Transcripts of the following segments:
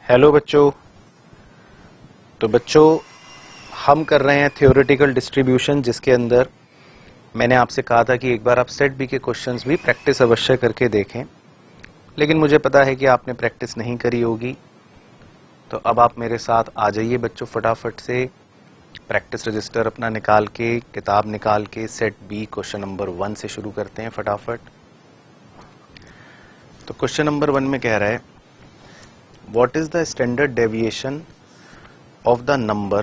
Hello बच्चों। तो बच्चों हम कर रहे हैं थ्योरेटिकल डिस्ट्रीब्यूशन, जिसके अंदर मैंने आपसे कहा था कि एक बार आप सेट बी के क्वेश्चंस भी प्रैक्टिस अवश्य करके देखें, लेकिन मुझे पता है कि आपने प्रैक्टिस नहीं करी होगी। तो अब आप मेरे साथ आ जाइए बच्चों, फटाफट से प्रैक्टिस रजिस्टर अपना निकाल के, किताब निकाल के सेट बी क्वेश्चन नंबर 1 से शुरू करते हैं फटाफट। तो क्वेश्चन नंबर 1 में कह रहा है, what is the standard deviation of the number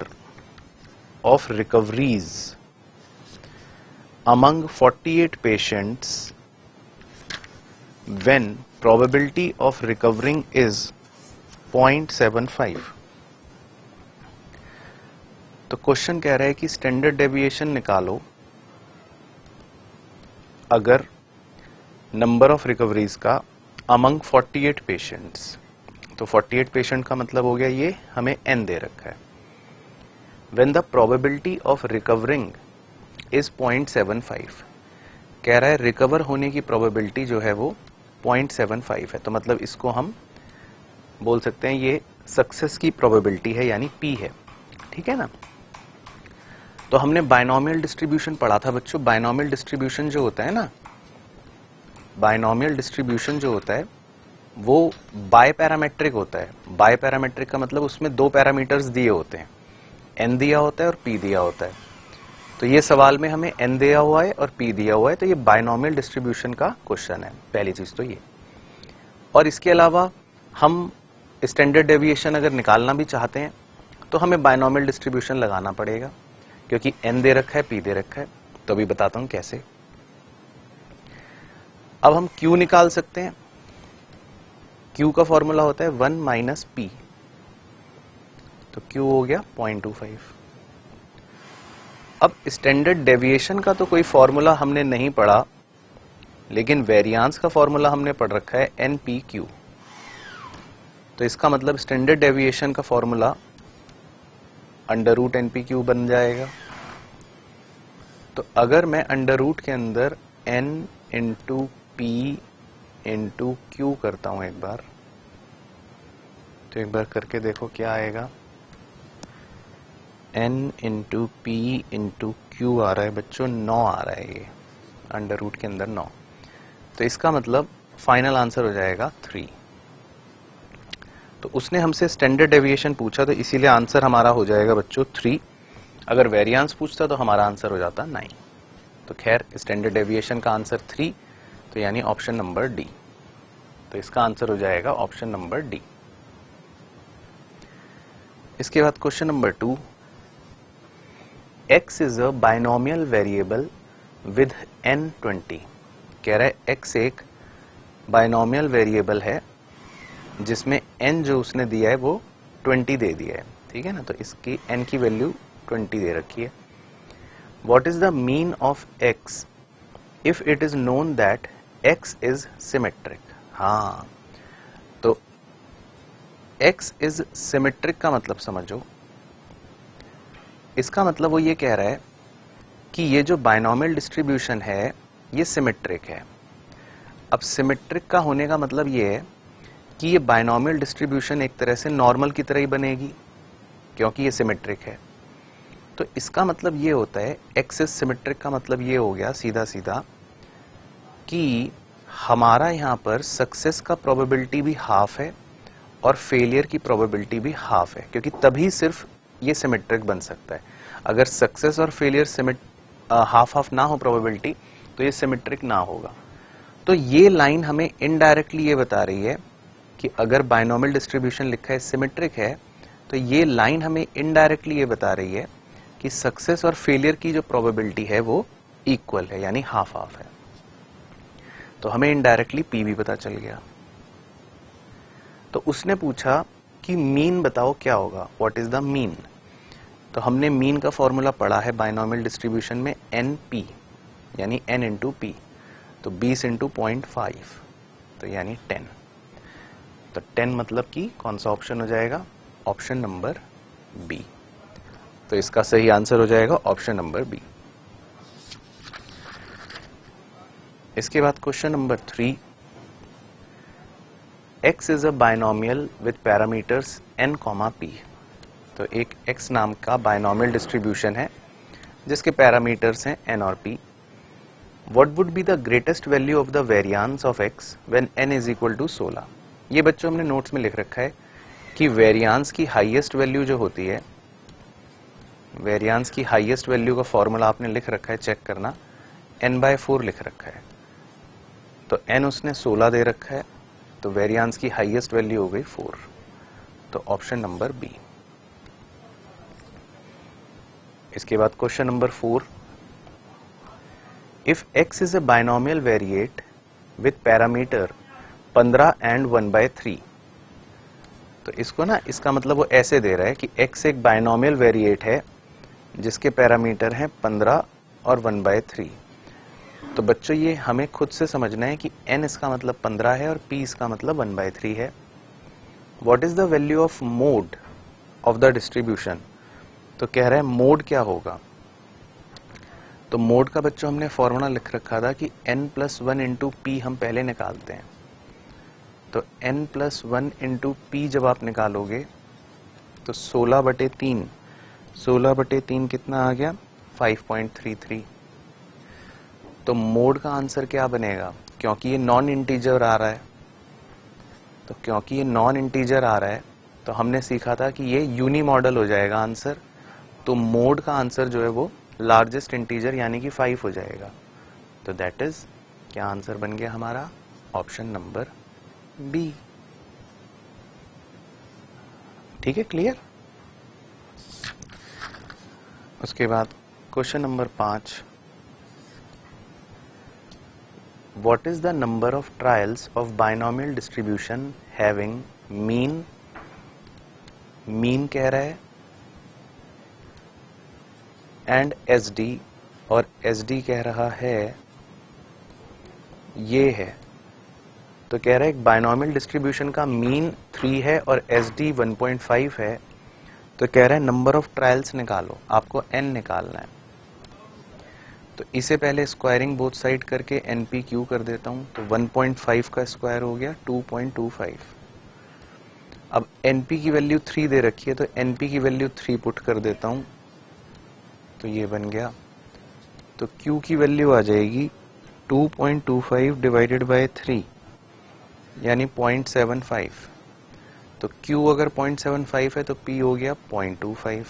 of recoveries among 48 patients when probability of recovering is 0.75। तो क्वेश्चन कह रहा है कि स्टैंडर्ड डेविएशन निकालो अगर नंबर ऑफ रिकवरीज का अमंग 48 पेशेंट्स। तो 48 पेशेंट का मतलब हो गया, ये हमें n दे रखा है। When the probability of recovering is 0.75, कह रहा है रिकवर होने की प्रोबेबिलिटी जो है वो 0.75 है। तो मतलब इसको हम बोल सकते हैं ये सक्सेस की प्रोबेबिलिटी है, यानी P है। ठीक है ना। तो हमने बायनोमियल डिस्ट्रीब्यूशन पढ़ा था बच्चों। बायनोमियल डिस्ट्रीब्यूशन जो होता है ना, बायनोमियल डिस्ट्रीब्यूशन जो होता है वो बाय पैरामेट्रिक होता है। बाय पैरामेट्रिक का मतलब उसमें दो पैरामीटर्स दिए होते हैं, n दिया होता है और p दिया होता है। तो ये सवाल में हमें n दिया हुआ है और p दिया हुआ है, तो ये बायनोमियल डिस्ट्रीब्यूशन का क्वेश्चन है। पहली चीज तो ये। और इसके अलावा हम स्टैंडर्ड डेविएशन अगर निकालना भी चाहते हैं तो हमें बायनोमियल डिस्ट्रीब्यूशन लगाना पड़ेगा, क्योंकि n दे रखा है, p दे रखा है। तो अभी बताता हूं कैसे। अब हम q निकाल सकते हैं। q का फॉर्मूला होता है 1 माइनस p। तो q हो गया 0.25। अब स्टैंडर्ड डेविएशन का तो कोई फॉर्मूला हमने नहीं पढ़ा, लेकिन वेरिएंस का फॉर्मूला हमने पढ़ रखा है NPQ। तो इसका मतलब स्टैंडर्ड डेविएशन का फॉर्मूला अंडर रूट NPQ बन जाएगा। तो अगर मैं अंडर रूट के अंदर n into p into q करता हूं एक बार, तो एक बार करके देखो क्या आएगा। n into P into Q आ रहा है बच्चों, 9 आ रहा है ये अंडर रूट के अंदर 9। तो इसका मतलब फाइनल आंसर हो जाएगा 3। तो उसने हमसे स्टैंडर्ड डेविएशन पूछा, तो इसीलिए आंसर हमारा हो जाएगा बच्चों 3। अगर वेरिएंस पूछता तो हमारा आंसर हो जाता 9। तो खैर स्टैंडर्ड डेविएशन का आंसर 3, तो यानी ऑप्शन नंबर डी। तो इसका आंसर हो जाएगा ऑप्शन नंबर डी। इसके बाद question number 2, x is a binomial variable with n 20। कह रहा है x एक बायनोमियल वेरिएबल है जिसमें n जो उसने दिया है वो 20 दे दिया है। ठीक है ना। तो इसकी n की वैल्यू 20 दे रखी है। What is the mean of x if it is known that x is symmetric. हाँ, तो x इज सिमेट्रिक का मतलब समझो। इसका मतलब वो ये कह रहा है कि ये जो बायनोमियल डिस्ट्रीब्यूशन है ये सिमेट्रिक है। अब सिमेट्रिक का होने का मतलब ये है कि ये बायनोमियल डिस्ट्रीब्यूशन एक तरह से नॉर्मल की तरह ही बनेगी, क्योंकि ये सिमेट्रिक है। तो इसका मतलब ये होता है, एक्स इज सिमेट्रिक का मतलब ये हो गया सीधा सीधा कि हमारा यहाँ पर सक्सेस का प्रोबेबिलिटी भी हाफ है और फेलियर की प्रोबेबिलिटी भी हाफ है, क्योंकि तभी सिर्फ ये सिमेट्रिक बन सकता है। अगर सक्सेस और फेलियर हाफ हाफ ना हो प्रोबेबिलिटी, तो ये सिमेट्रिक ना होगा। तो ये लाइन हमें इनडायरेक्टली ये बता रही है कि अगर बायनोमियल डिस्ट्रीब्यूशन लिखा है सिमेट्रिक है, तो ये लाइन हमें इनडायरेक्टली ये बता रही है कि सक्सेस और फेलियर की जो प्रोबेबिलिटी है वो इक्वल है, यानी हाफ हाफ है। तो हमें इनडायरेक्टली पी भी पता चल गया। तो उसने पूछा कि मीन बताओ क्या होगा, व्हाट इज द मीन। तो हमने मीन का फॉर्मूला पढ़ा है बायनोमियल डिस्ट्रीब्यूशन में NP, यानी n इंटू पी। तो 20 इंटू 0.5, तो यानी 10। तो 10 मतलब कि कौन सा ऑप्शन हो जाएगा, ऑप्शन नंबर बी। तो इसका सही आंसर हो जाएगा ऑप्शन नंबर बी। इसके बाद question number 3, x is a binomial with parameters n, p। तो एक x नाम का बायनोमियल डिस्ट्रीब्यूशन है जिसके पैरामीटर्स हैं n और p। What would be the greatest value of the variance of x when n is equal to 16? ये बच्चों हमने नोट्स में लिख रखा है कि वेरियांस की हाईएस्ट वैल्यू जो होती है, वेरियांस की हाईएस्ट वैल्यू का फॉर्मूला आपने लिख रखा है, चेक करना, n/4 लिख रखा है। तो n उसने 16 दे रखा है, तो वेरियांस की हाईएस्ट वैल्यू हो गई 4। तो ऑप्शन नंबर बी। इसके बाद question number 4, if x is a binomial variate with parameter 15 and 1/3, तो इसको ना, इसका मतलब वो ऐसे दे रहा है कि x एक बायनोमियल वेरिएट है जिसके पैरामीटर हैं 15 और 1/3। तो बच्चों ये हमें खुद से समझना है कि n इसका मतलब 15 है और p इसका मतलब 1/3 है। What is the value of mode of the distribution? तो कह रहा है मोड क्या होगा। तो मोड का बच्चों हमने फॉर्मूला लिख रखा था कि n+1 इंटू पी हम पहले निकालते हैं। तो n+1 इंटू पी जब आप निकालोगे तो 16/3, 16/3 कितना आ गया? 5.33। तो मोड का आंसर क्या बनेगा? क्योंकि ये नॉन इंटीजर आ रहा है, तो क्योंकि ये नॉन इंटीजर आ रहा है तो हमने सीखा था कि ये यूनी मॉडल हो जाएगा आंसर। तो मोड का आंसर जो है वो लार्जेस्ट इंटीजर यानी कि 5 हो जाएगा। तो दैट इज, क्या आंसर बन गया हमारा? Option number B. ठीक है, क्लियर। उसके बाद question number 5, what is the number of trials of binomial distribution having mean, mean कह रहा है, एंड SD, और SD कह रहा है ये है। तो कह रहा है एक बायनोमियल डिस्ट्रीब्यूशन का मीन 3 है और SD 1.5 है। तो कह रहा है नंबर ऑफ ट्रायल्स निकालो, आपको n निकालना है। तो इसे पहले स्क्वायरिंग बोथ साइड करके NPQ कर देता हूं। तो 1.5 का स्क्वायर हो गया 2.25। अब NP की वैल्यू 3 दे रखी है तो NP की वैल्यू 3 पुट कर देता हूं, तो ये बन गया। तो Q की वैल्यू आ जाएगी 2.25 डिवाइडेड बाय 3 यानी 0.75। तो Q अगर 0.75 है तो P हो गया 0.25।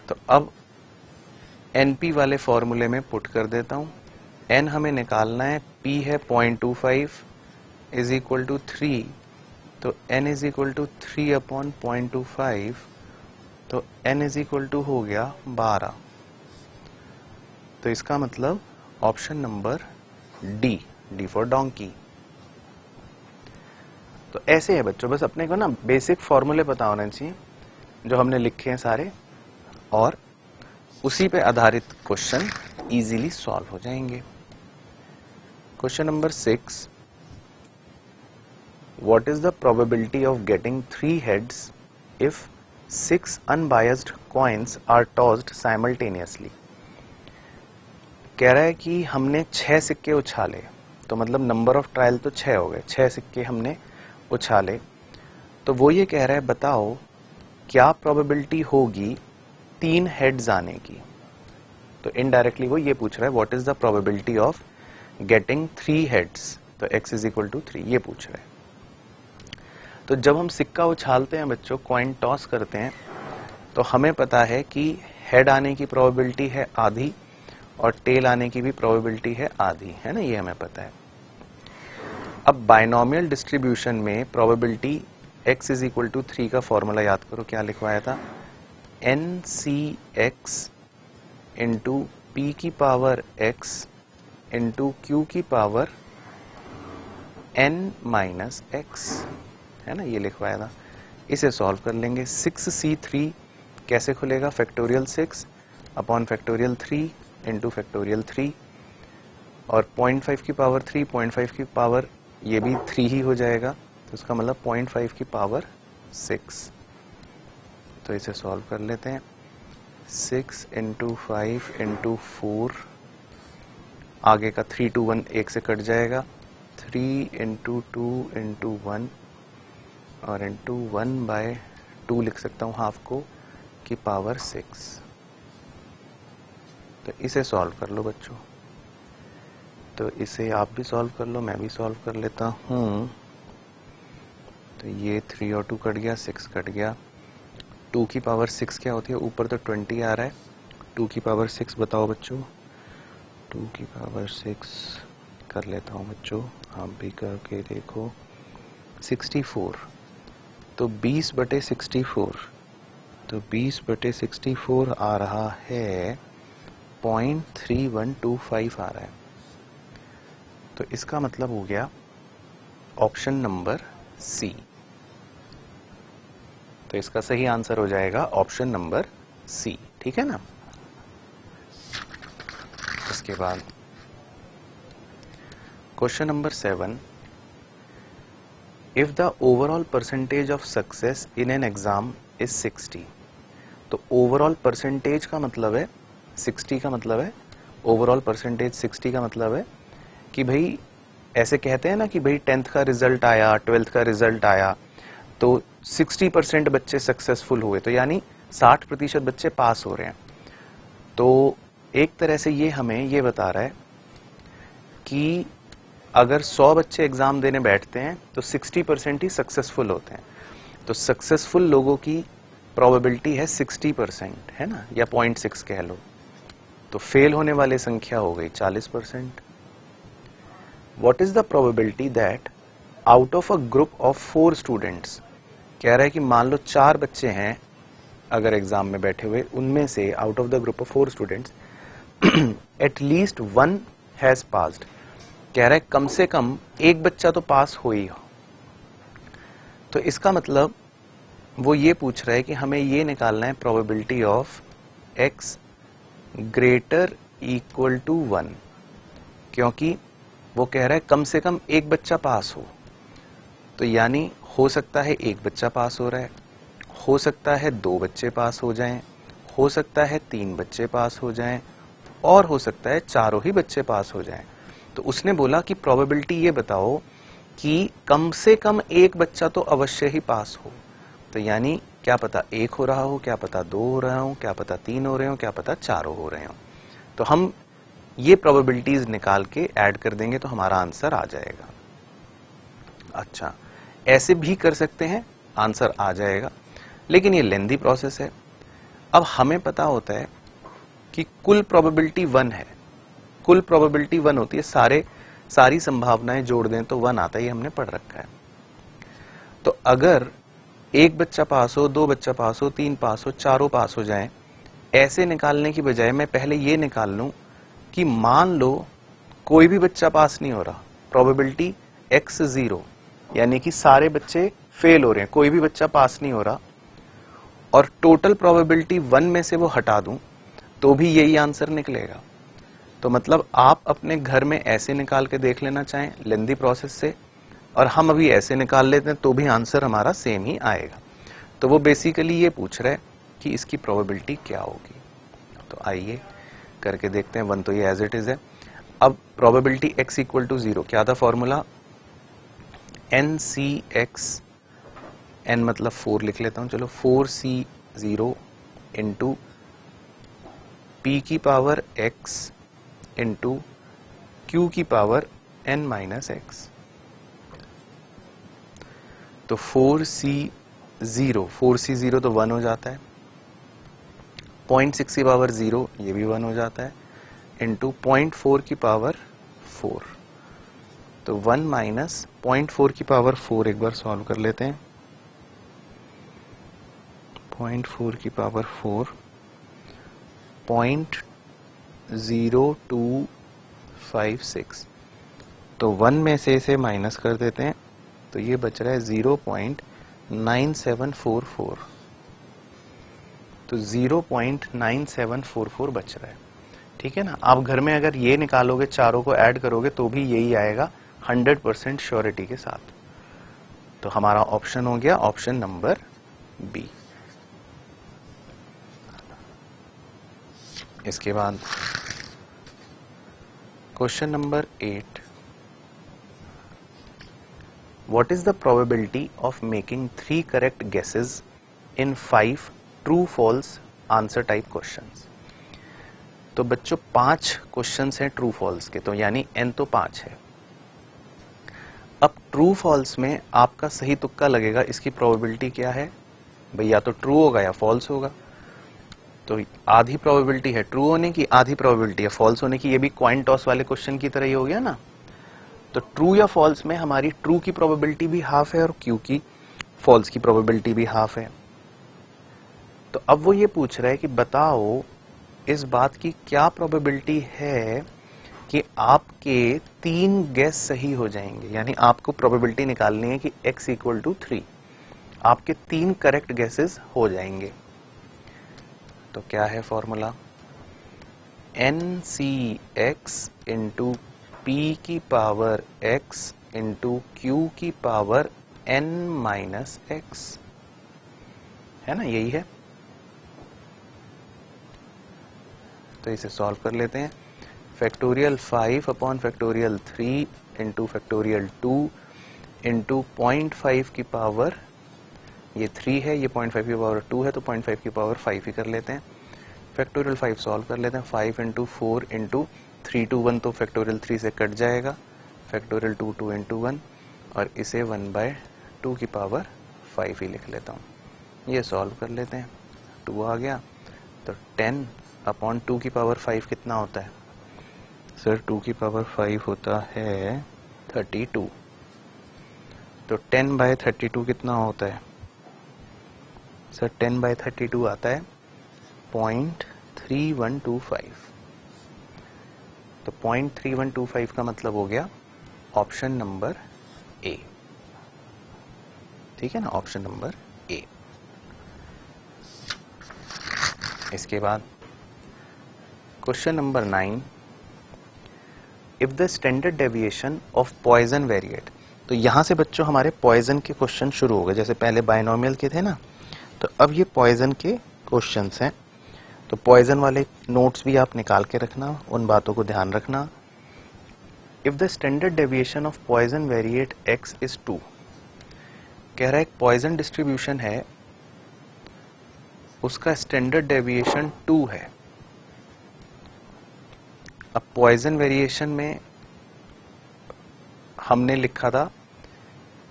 तो अब NP वाले फॉर्मूले में पुट कर देता हूं। N हमें निकालना है, P है 0.25 इज इक्वल टू 3। तो N इज इक्वल टू 3/0.25। तो N इज इक्वल टू हो गया 12। तो इसका मतलब option number D, D for donkey. तो ऐसे है बच्चों, बस अपने को ना बेसिक फॉर्मूले पता होने चाहिए जो हमने लिखे हैं सारे, और उसी पे आधारित क्वेश्चन इजीली सॉल्व हो जाएंगे। Question number 6, what is the probability of getting 3 heads if 6 unbiased coins are tossed simultaneously. कह रहा है कि हमने 6 सिक्के उछाले, तो मतलब नंबर ऑफ ट्रायल तो 6 हो गए, 6 सिक्के हमने उछाले। तो वो ये कह रहा है बताओ क्या प्रोबेबिलिटी होगी 3 हेड्स आने की। तो इनडायरेक्टली वो ये पूछ रहा है what is the probability of getting 3 heads. तो x इज इक्वल टू 3 ये पूछ रहा है। तो जब हम सिक्का उछालते हैं बच्चों, कॉइन टॉस करते हैं, तो हमें पता है कि हेड आने की प्रोबेबिलिटी है आधी और टेल आने की भी प्रोबेबिलिटी है आधी, है ना, ये हमें पता है। अब बायनोमियल डिस्ट्रीब्यूशन में probability x is equal to 3 का फॉर्मूला याद करो, क्या लिखवाया था? NCX इंटू पी की पावर x इंटू क्यू की पावर n माइनस x, है ना, ये लिखवाया था। इसे सॉल्व कर लेंगे। 6C3 कैसे खुलेगा? Factorial 6 upon factorial 3 into factorial 3, और 0.5 की पावर 3, 0.5 की पावर ये भी 3 ही हो जाएगा, तो इसका मतलब 0.5 की पावर 6। तो इसे सॉल्व कर लेते हैं। 6 इंटू 5 इंटू 4, आगे का 3 to 1 एक से कट जाएगा, 3 इंटू 2 इंटू 1 और इंटू 1/2 लिख सकता हूँ हाफ को की पावर 6। तो इसे सॉल्व कर लो बच्चों। तो इसे आप भी सॉल्व कर लो, मैं भी सॉल्व कर लेता हूँ। तो ये 3 और 2 कट गया, 6 कट गया। 2 की पावर 6 क्या होती है? ऊपर तो 20 आ रहा है, 2 की पावर 6 बताओ बच्चों। 2 की पावर 6 कर लेता हूँ बच्चों, आप भी करके देखो। 64। तो 20/64, तो 20/64 आ रहा है 0.3125 आ रहा है। तो इसका मतलब हो गया ऑप्शन नंबर सी। तो इसका सही आंसर हो जाएगा ऑप्शन नंबर सी, ठीक है ना। इसके बाद question number 7, if the overall percentage of success in an exam is 60। तो ओवरऑल परसेंटेज का मतलब है 60 का मतलब है ओवरऑल परसेंटेज 60 का मतलब है कि भाई ऐसे कहते हैं ना कि भाई 10th का रिजल्ट आया, 12th का रिजल्ट आया तो 60% बच्चे सक्सेसफुल हुए, तो यानी 60% बच्चे पास हो रहे हैं। तो एक तरह से ये हमें ये बता रहा है कि अगर 100 बच्चे एग्जाम देने बैठते हैं तो 60% ही सक्सेसफुल होते हैं। तो सक्सेसफुल लोगों की प्रोबेबिलिटी है 60%, है ना, या 0.6 कह लो। तो फेल होने वाले संख्या हो गई 40%। What is the probability that out of a group of 4 students, कह रहा है कि मान लो 4 बच्चे हैं अगर एग्जाम में बैठे हुए, उनमें से out of the group of 4 students at least 1 has passed, कह रहा है कम से कम एक बच्चा तो पास हो ही हो। तो इसका मतलब वो ये पूछ रहा है कि हमें ये निकालना है probability of x greater equal to 1, क्योंकि वो कह रहा है कम से कम एक बच्चा पास हो। तो यानी हो सकता है एक बच्चा पास हो रहा है, हो सकता है 2 बच्चे पास हो जाएं, हो सकता है 3 बच्चे पास हो जाएं, और हो सकता है चारों ही बच्चे पास हो जाएं। तो उसने बोला कि प्रोबेबिलिटी ये बताओ कि कम से कम एक बच्चा तो अवश्य ही पास हो। तो यानी क्या पता 1 हो रहा हो, क्या पता 2 हो रहा हो, क्या पता 3 हो रहे हो, क्या पता 4 हो रहे हो। तो हम ये प्रोबेबिलिटीज निकाल के ऐड कर देंगे तो हमारा आंसर आ जाएगा। अच्छा, ऐसे भी कर सकते हैं, आंसर आ जाएगा, लेकिन ये लेंथी प्रोसेस है। अब हमें पता होता है कि कुल प्रोबेबिलिटी 1 है, कुल प्रोबेबिलिटी 1 होती है, सारी संभावनाएं जोड़ दें तो 1 आता है, ये हमने पढ़ रखा है। तो अगर एक बच्चा पास हो, 2 बच्चा पास हो, 3 पास हो, चारों पास हो जाएं, ऐसे निकालने की बजाय मैं पहले ये निकाल लूं कि मान लो कोई भी बच्चा पास नहीं हो रहा, प्रोबेबिलिटी x 0, यानी कि सारे बच्चे फेल हो रहे हैं, कोई भी बच्चा पास नहीं हो रहा, और टोटल प्रोबेबिलिटी 1 में से वो हटा दूं तो भी यही आंसर निकलेगा। तो मतलब आप अपने घर में ऐसे निकाल के देख लेना चाहें लेंथी प्रोसेस से, और हम अभी ऐसे निकाल लेते हैं तो भी आंसर हमारा सेम ही आएगा। तो वो बेसिकली ये पूछ रहा है कि इसकी प्रोबेबिलिटी क्या होगी। तो आइए करके देखते हैं। 1 तो ये एज इट इज है। अब प्रोबेबिलिटी x इक्वल टू 0, क्या था फॉर्मूला? NCX, n मतलब 4 लिख लेता हूं, चलो 4C0 इंटू p की पावर x इंटू q की पावर n माइनस x। तो 4C0 तो 1 हो जाता है, 0.6 की पावर 0 ये भी 1 हो जाता है, इंटू 0.4 की पावर 4। तो 1 माइनस 0.4 की पावर 4 एक बार सॉल्व कर लेते हैं। 0.4 की पावर 4 0.0256, तो 1 में से इसे माइनस कर देते हैं तो ये बच रहा है 0.9744। तो 0.9744 बच रहा है, ठीक है ना। आप घर में अगर ये निकालोगे, चारों को ऐड करोगे तो भी यही आएगा 100% श्योरिटी के साथ। तो हमारा ऑप्शन हो गया ऑप्शन नंबर बी। इसके बाद question number 8, what is the probability of making 3 correct guesses in 5 true false answer type questions. तो बच्चों 5 क्वेश्चंस हैं ट्रू फॉल्स के, तो यानी n तो 5 है। अब ट्रू फॉल्स में आपका सही तुक्का लगेगा, इसकी प्रोबेबिलिटी क्या है भाई, या तो ट्रू होगा या फॉल्स होगा। तो आधी प्रोबेबिलिटी है ट्रू होने की, आधी प्रोबेबिलिटी है फॉल्स होने की। ये भी कॉइन टॉस वाले क्वेश्चन की तरह ही हो गया ना। तो ट्रू या फॉल्स में हमारी ट्रू की प्रोबेबिलिटी भी हाफ है और क्यू की फॉल्स की प्रोबेबिलिटी भी हाफ है। तो अब वो ये पूछ रहा है कि बताओ इस बात की क्या प्रोबेबिलिटी है कि आपके 3 गेस सही हो जाएंगे। यानी आपको प्रोबेबिलिटी निकालनी है कि x इक्वल टू 3, आपके 3 करेक्ट गेसेस हो जाएंगे। तो क्या है फॉर्मूला, NCX इंटू पी की पावर x इंटू क्यू की पावर n माइनस x, है ना, यही है। तो इसे सॉल्व कर लेते हैं। Factorial 5 upon factorial 3 into factorial 2 into 0.5 की पावर, ये 3 है, ये 0.5 की पावर 2 है, तो 0.5 की पावर 5 ही कर लेते हैं। फैक्टोरियल 5 सॉल्व कर लेते हैं। 5 इंटू 4 इंटू 3 टू 1, तो फैक्टोरियल 3 से कट जाएगा। फैक्टोरियल 2 2 इंटू 1, और इसे 1/2 की पावर 5 ही लिख लेता हूँ। ये सॉल्व कर लेते हैं, 2 आ गया। तो 10 अपॉन 2 की पावर 5 कितना होता है सर? 2 की पावर 5 होता है 32। तो 10/32 कितना होता है सर? 10/32 आता है 0.3125। तो 0.3125 का मतलब हो गया ऑप्शन नंबर ए। ठीक है ना, ऑप्शन नंबर ए। इसके बाद question number 9, if the standard deviation of Poisson variate. तो यहां से बच्चों हमारे पॉइजन के क्वेश्चन शुरू हो गए। जैसे पहले बायनोमियल के थे ना, तो अब ये पॉइजन के क्वेश्चंस हैं। तो पॉइजन वाले नोट्स भी आप निकाल के रखना, उन बातों को ध्यान रखना। If the standard deviation of Poisson variate x is 2, कह रहा है एक पॉइजन डिस्ट्रीब्यूशन है, उसका स्टैंडर्ड डेविएशन 2 है। अब पॉइजन वेरिएशन में हमने लिखा था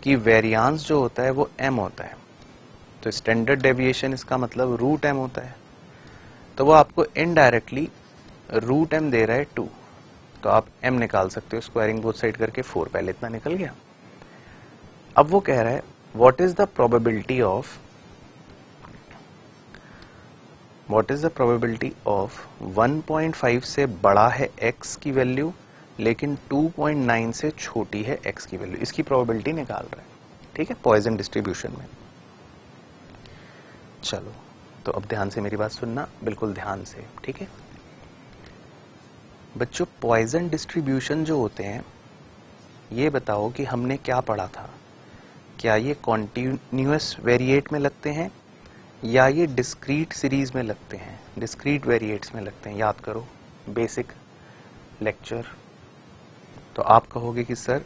कि वेरियांस जो होता है वो m होता है, तो स्टैंडर्ड डेविएशन इसका मतलब √m होता है। तो वो आपको इनडायरेक्टली √m दे रहा है 2, तो आप m निकाल सकते हो स्क्वायरिंग बोथ साइड करके। 4 पहले इतना निकल गया। अब वो कह रहा है what is the probability of 1.5 से बड़ा है x की वैल्यू लेकिन 2.9 से छोटी है x की वैल्यू, इसकी प्रोबेबिलिटी निकाल रहा है। ठीक है, पॉइजन डिस्ट्रीब्यूशन में। चलो, तो अब ध्यान से मेरी बात सुनना, बिल्कुल ध्यान से। ठीक है बच्चों, पॉइजन डिस्ट्रीब्यूशन जो होते हैं, ये बताओ कि हमने क्या पढ़ा था। क्या ये कॉन्टिन्यूअस वेरिएट में लगते हैं या ये डिस्क्रीट सीरीज में लगते हैं? डिस्क्रीट वेरिएट्स में लगते हैं। याद करो बेसिक लेक्चर। तो आप कहोगे कि सर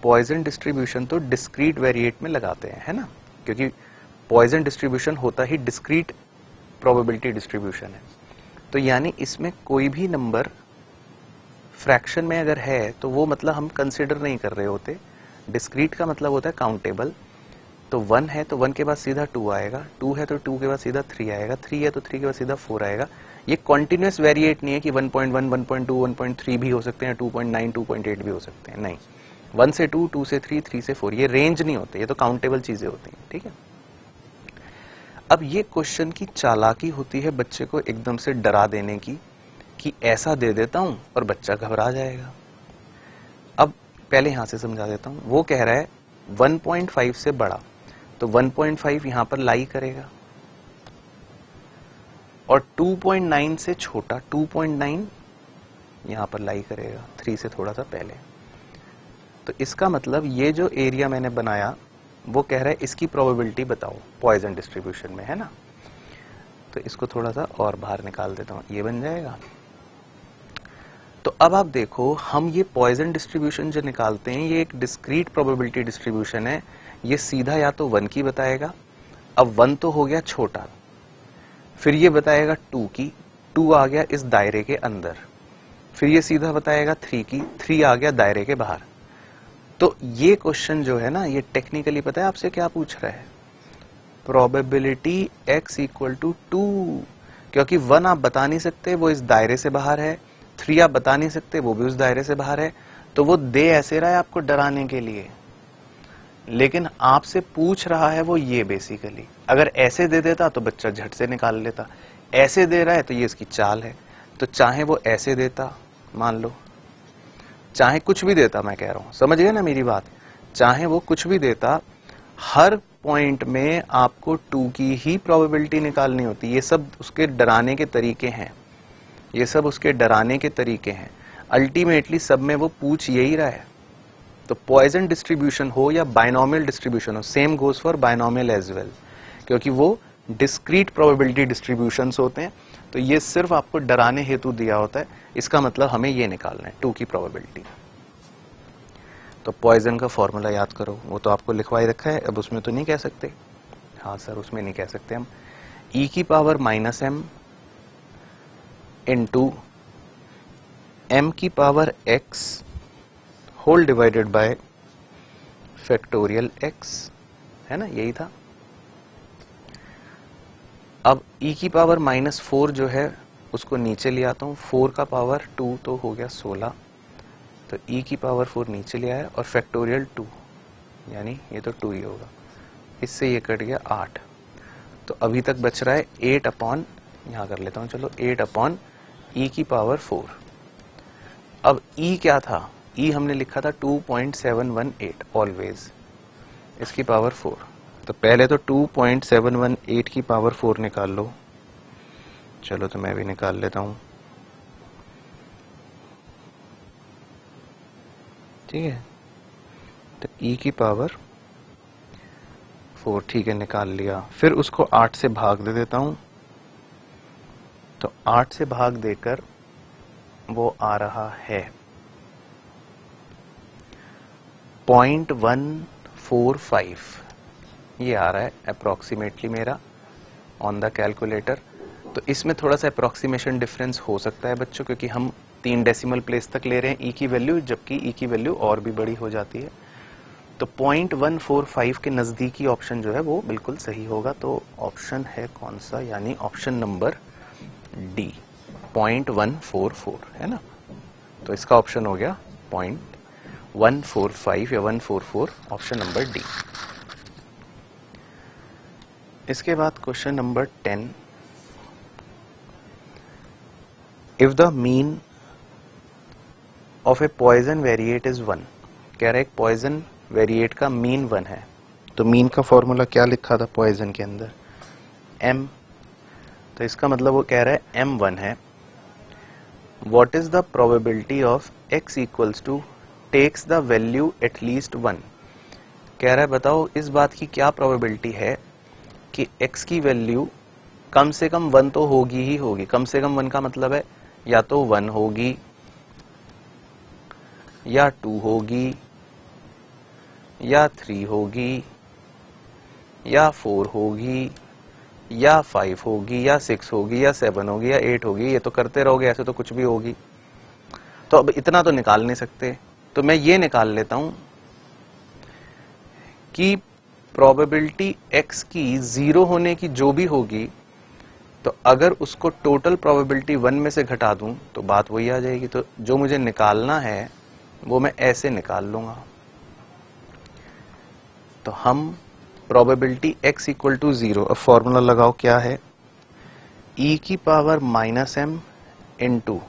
पॉइजन डिस्ट्रीब्यूशन तो डिस्क्रीट वेरिएट में लगाते हैं, है ना, क्योंकि पॉइजन डिस्ट्रीब्यूशन होता ही डिस्क्रीट प्रोबेबिलिटी डिस्ट्रीब्यूशन है। तो यानी इसमें कोई भी नंबर फ्रैक्शन में अगर है तो वो मतलब हम कंसिडर नहीं कर रहे होते। डिस्क्रीट का मतलब होता है काउंटेबल। तो 1 है तो 1 के बाद सीधा 2 आएगा, 2 है तो 2 के बाद सीधा 3 आएगा, 3 है तो 3 के बाद सीधा 4 आएगा। ये कॉन्टिन्यूअस वेरिएट नहीं है कि 1.1, 1.2, 1.3 भी हो सकते हैं, 2.9, 2.8 भी हो सकते हैं। नहीं, 1 से 2, 2 से 3, 3 से 4, ये रेंज नहीं होते, ये तो काउंटेबल चीजें होती हैं। ठीक है, अब ये क्वेश्चन की चालाकी होती है बच्चे को एकदम से डरा देने की, कि ऐसा दे देता हूं और बच्चा घबरा जाएगा। अब पहले यहां से समझा देता हूं। वो कह रहा है 1.5 से बड़ा, तो 1.5 यहां पर लाई करेगा, और 2.9 से छोटा 2.9 यहां पर लाई करेगा, 3 से थोड़ा सा पहले। तो इसका मतलब ये जो एरिया मैंने बनाया वो कह रहा है इसकी प्रोबेबिलिटी बताओ पॉइजन डिस्ट्रीब्यूशन में, है ना। तो इसको थोड़ा सा और बाहर निकाल देता हूं, ये बन जाएगा। तो अब आप देखो, हम ये पॉइजन डिस्ट्रीब्यूशन जो निकालते हैं ये एक डिस्क्रीट प्रोबेबिलिटी डिस्ट्रीब्यूशन है। ये सीधा या तो 1 की बताएगा, अब 1 तो हो गया छोटा, फिर ये बताएगा 2 की, 2 आ गया इस दायरे के अंदर, फिर ये सीधा बताएगा 3 की, 3 आ गया दायरे के बाहर। तो ये क्वेश्चन जो है ना, ये टेक्निकली पता है आपसे क्या पूछ रहा है, प्रोबेबिलिटी x इक्वल टू 2, क्योंकि 1 आप बता नहीं सकते वो इस दायरे से बाहर है, 3 आप बता नहीं सकते वो भी उस दायरे से बाहर है, तो वो दे ऐसे रहा है आपको डराने के लिए, लेकिन आपसे पूछ रहा है वो ये बेसिकली। अगर ऐसे दे देता तो बच्चा झट से निकाल लेता, ऐसे दे रहा है तो ये इसकी चाल है। तो चाहे वो ऐसे देता मान लो, चाहे कुछ भी देता, मैं कह रहा हूं, समझ गए ना मेरी बात, चाहे वो कुछ भी देता, हर पॉइंट में आपको 2 की ही प्रोबेबिलिटी निकालनी होती है। ये सब उसके डराने के तरीके हैं, ये सब उसके डराने के तरीके हैं। अल्टीमेटली सब में वो पूछ यही रहा है। तो पॉइजन डिस्ट्रीब्यूशन हो या बाइनोमियल डिस्ट्रीब्यूशन हो, same goes for binomial as well, क्योंकि वो डिस्क्रीट प्रोबेबिलिटी डिस्ट्रीब्यूशंस होते हैं। तो ये सिर्फ आपको डराने हेतु दिया होता है, इसका मतलब हमें ये निकालना है 2 की प्रोबेबिलिटी। तो पॉइजन का फॉर्मूला याद करो, वो तो आपको लिखवा ही रखा है, अब उसमें तो नहीं कह सकते। हाँ सर, उसमें नहीं कह सकते हम। e की power minus m into m की power x whole divided by factorial x, है ना, यही था। अब e की पावर माइनस 4 जो है उसको नीचे ले आता हूं, 4 का पावर 2 तो हो गया 16, तो e की पावर 4 नीचे ले आया और फैक्टोरियल 2, यानी ये तो 2 ही होगा, इससे ये कट गया 8। तो अभी तक बच रहा है 8 अपॉन, यहां कर लेता हूं चलो, 8 अपॉन e की पावर 4। अब e क्या था, e हमने लिखा था 2.718 ऑलवेज, इसकी पावर 4। तो पहले तो 2.718 की पावर 4 निकाल लो, चलो तो मैं भी निकाल लेता हूं, ठीक है। तो e की पावर 4, ठीक है, निकाल लिया। फिर उसको 8 से भाग दे देता हूं, तो 8 से भाग देकर वो आ रहा है 0.145, ये आ रहा है अप्रोक्सीमेटली मेरा ऑन द कैलकुलेटर। तो इसमें थोड़ा सा अप्रोक्सीमेशन डिफरेंस हो सकता है बच्चों, क्योंकि हम 3 डेसिमल प्लेस तक ले रहे हैं e की वैल्यू, जबकि e की वैल्यू और भी बड़ी हो जाती है। तो 0.145 के नजदीकी ऑप्शन जो है वो बिल्कुल सही होगा। तो ऑप्शन है कौन सा, यानी ऑप्शन नंबर डी, 0.144, है ना। तो इसका ऑप्शन हो गया 0.145 या 144, ऑप्शन नंबर डी। इसके बाद question number 10, if the mean of a Poisson variate is 1, कह रहा है एक पॉइजन वेरिएट का मीन 1 है। तो मीन का फॉर्मूला क्या लिखा था पॉइजन के अंदर, m, तो इसका मतलब वो कह रहा है m 1 है। What is the probability of x equals to takes the value at least 1, कह रहा है बताओ इस बात की क्या प्रोबेबिलिटी है कि x की वैल्यू कम से कम 1 तो होगी ही होगी। कम से कम 1 का मतलब है या तो 1 होगी, या 2 होगी, या 3 होगी, या 4 होगी, या 5 होगी, या 6 होगी, या 7 होगी, या 8 होगी। ये तो करते रहोगे, ऐसे तो कुछ भी होगी। तो अब इतना तो निकाल नहीं सकते, तो मैं ये निकाल लेता हूं कि प्रोबेबिलिटी x की 0 होने की जो भी होगी, तो अगर उसको टोटल प्रोबेबिलिटी 1 में से घटा दूं तो बात वही आ जाएगी। तो जो मुझे निकालना है वो मैं ऐसे निकाल लूंगा। तो हम प्रोबेबिलिटी x इक्वल टू 0, अब फॉर्मूला लगाओ, क्या है, e की power minus m into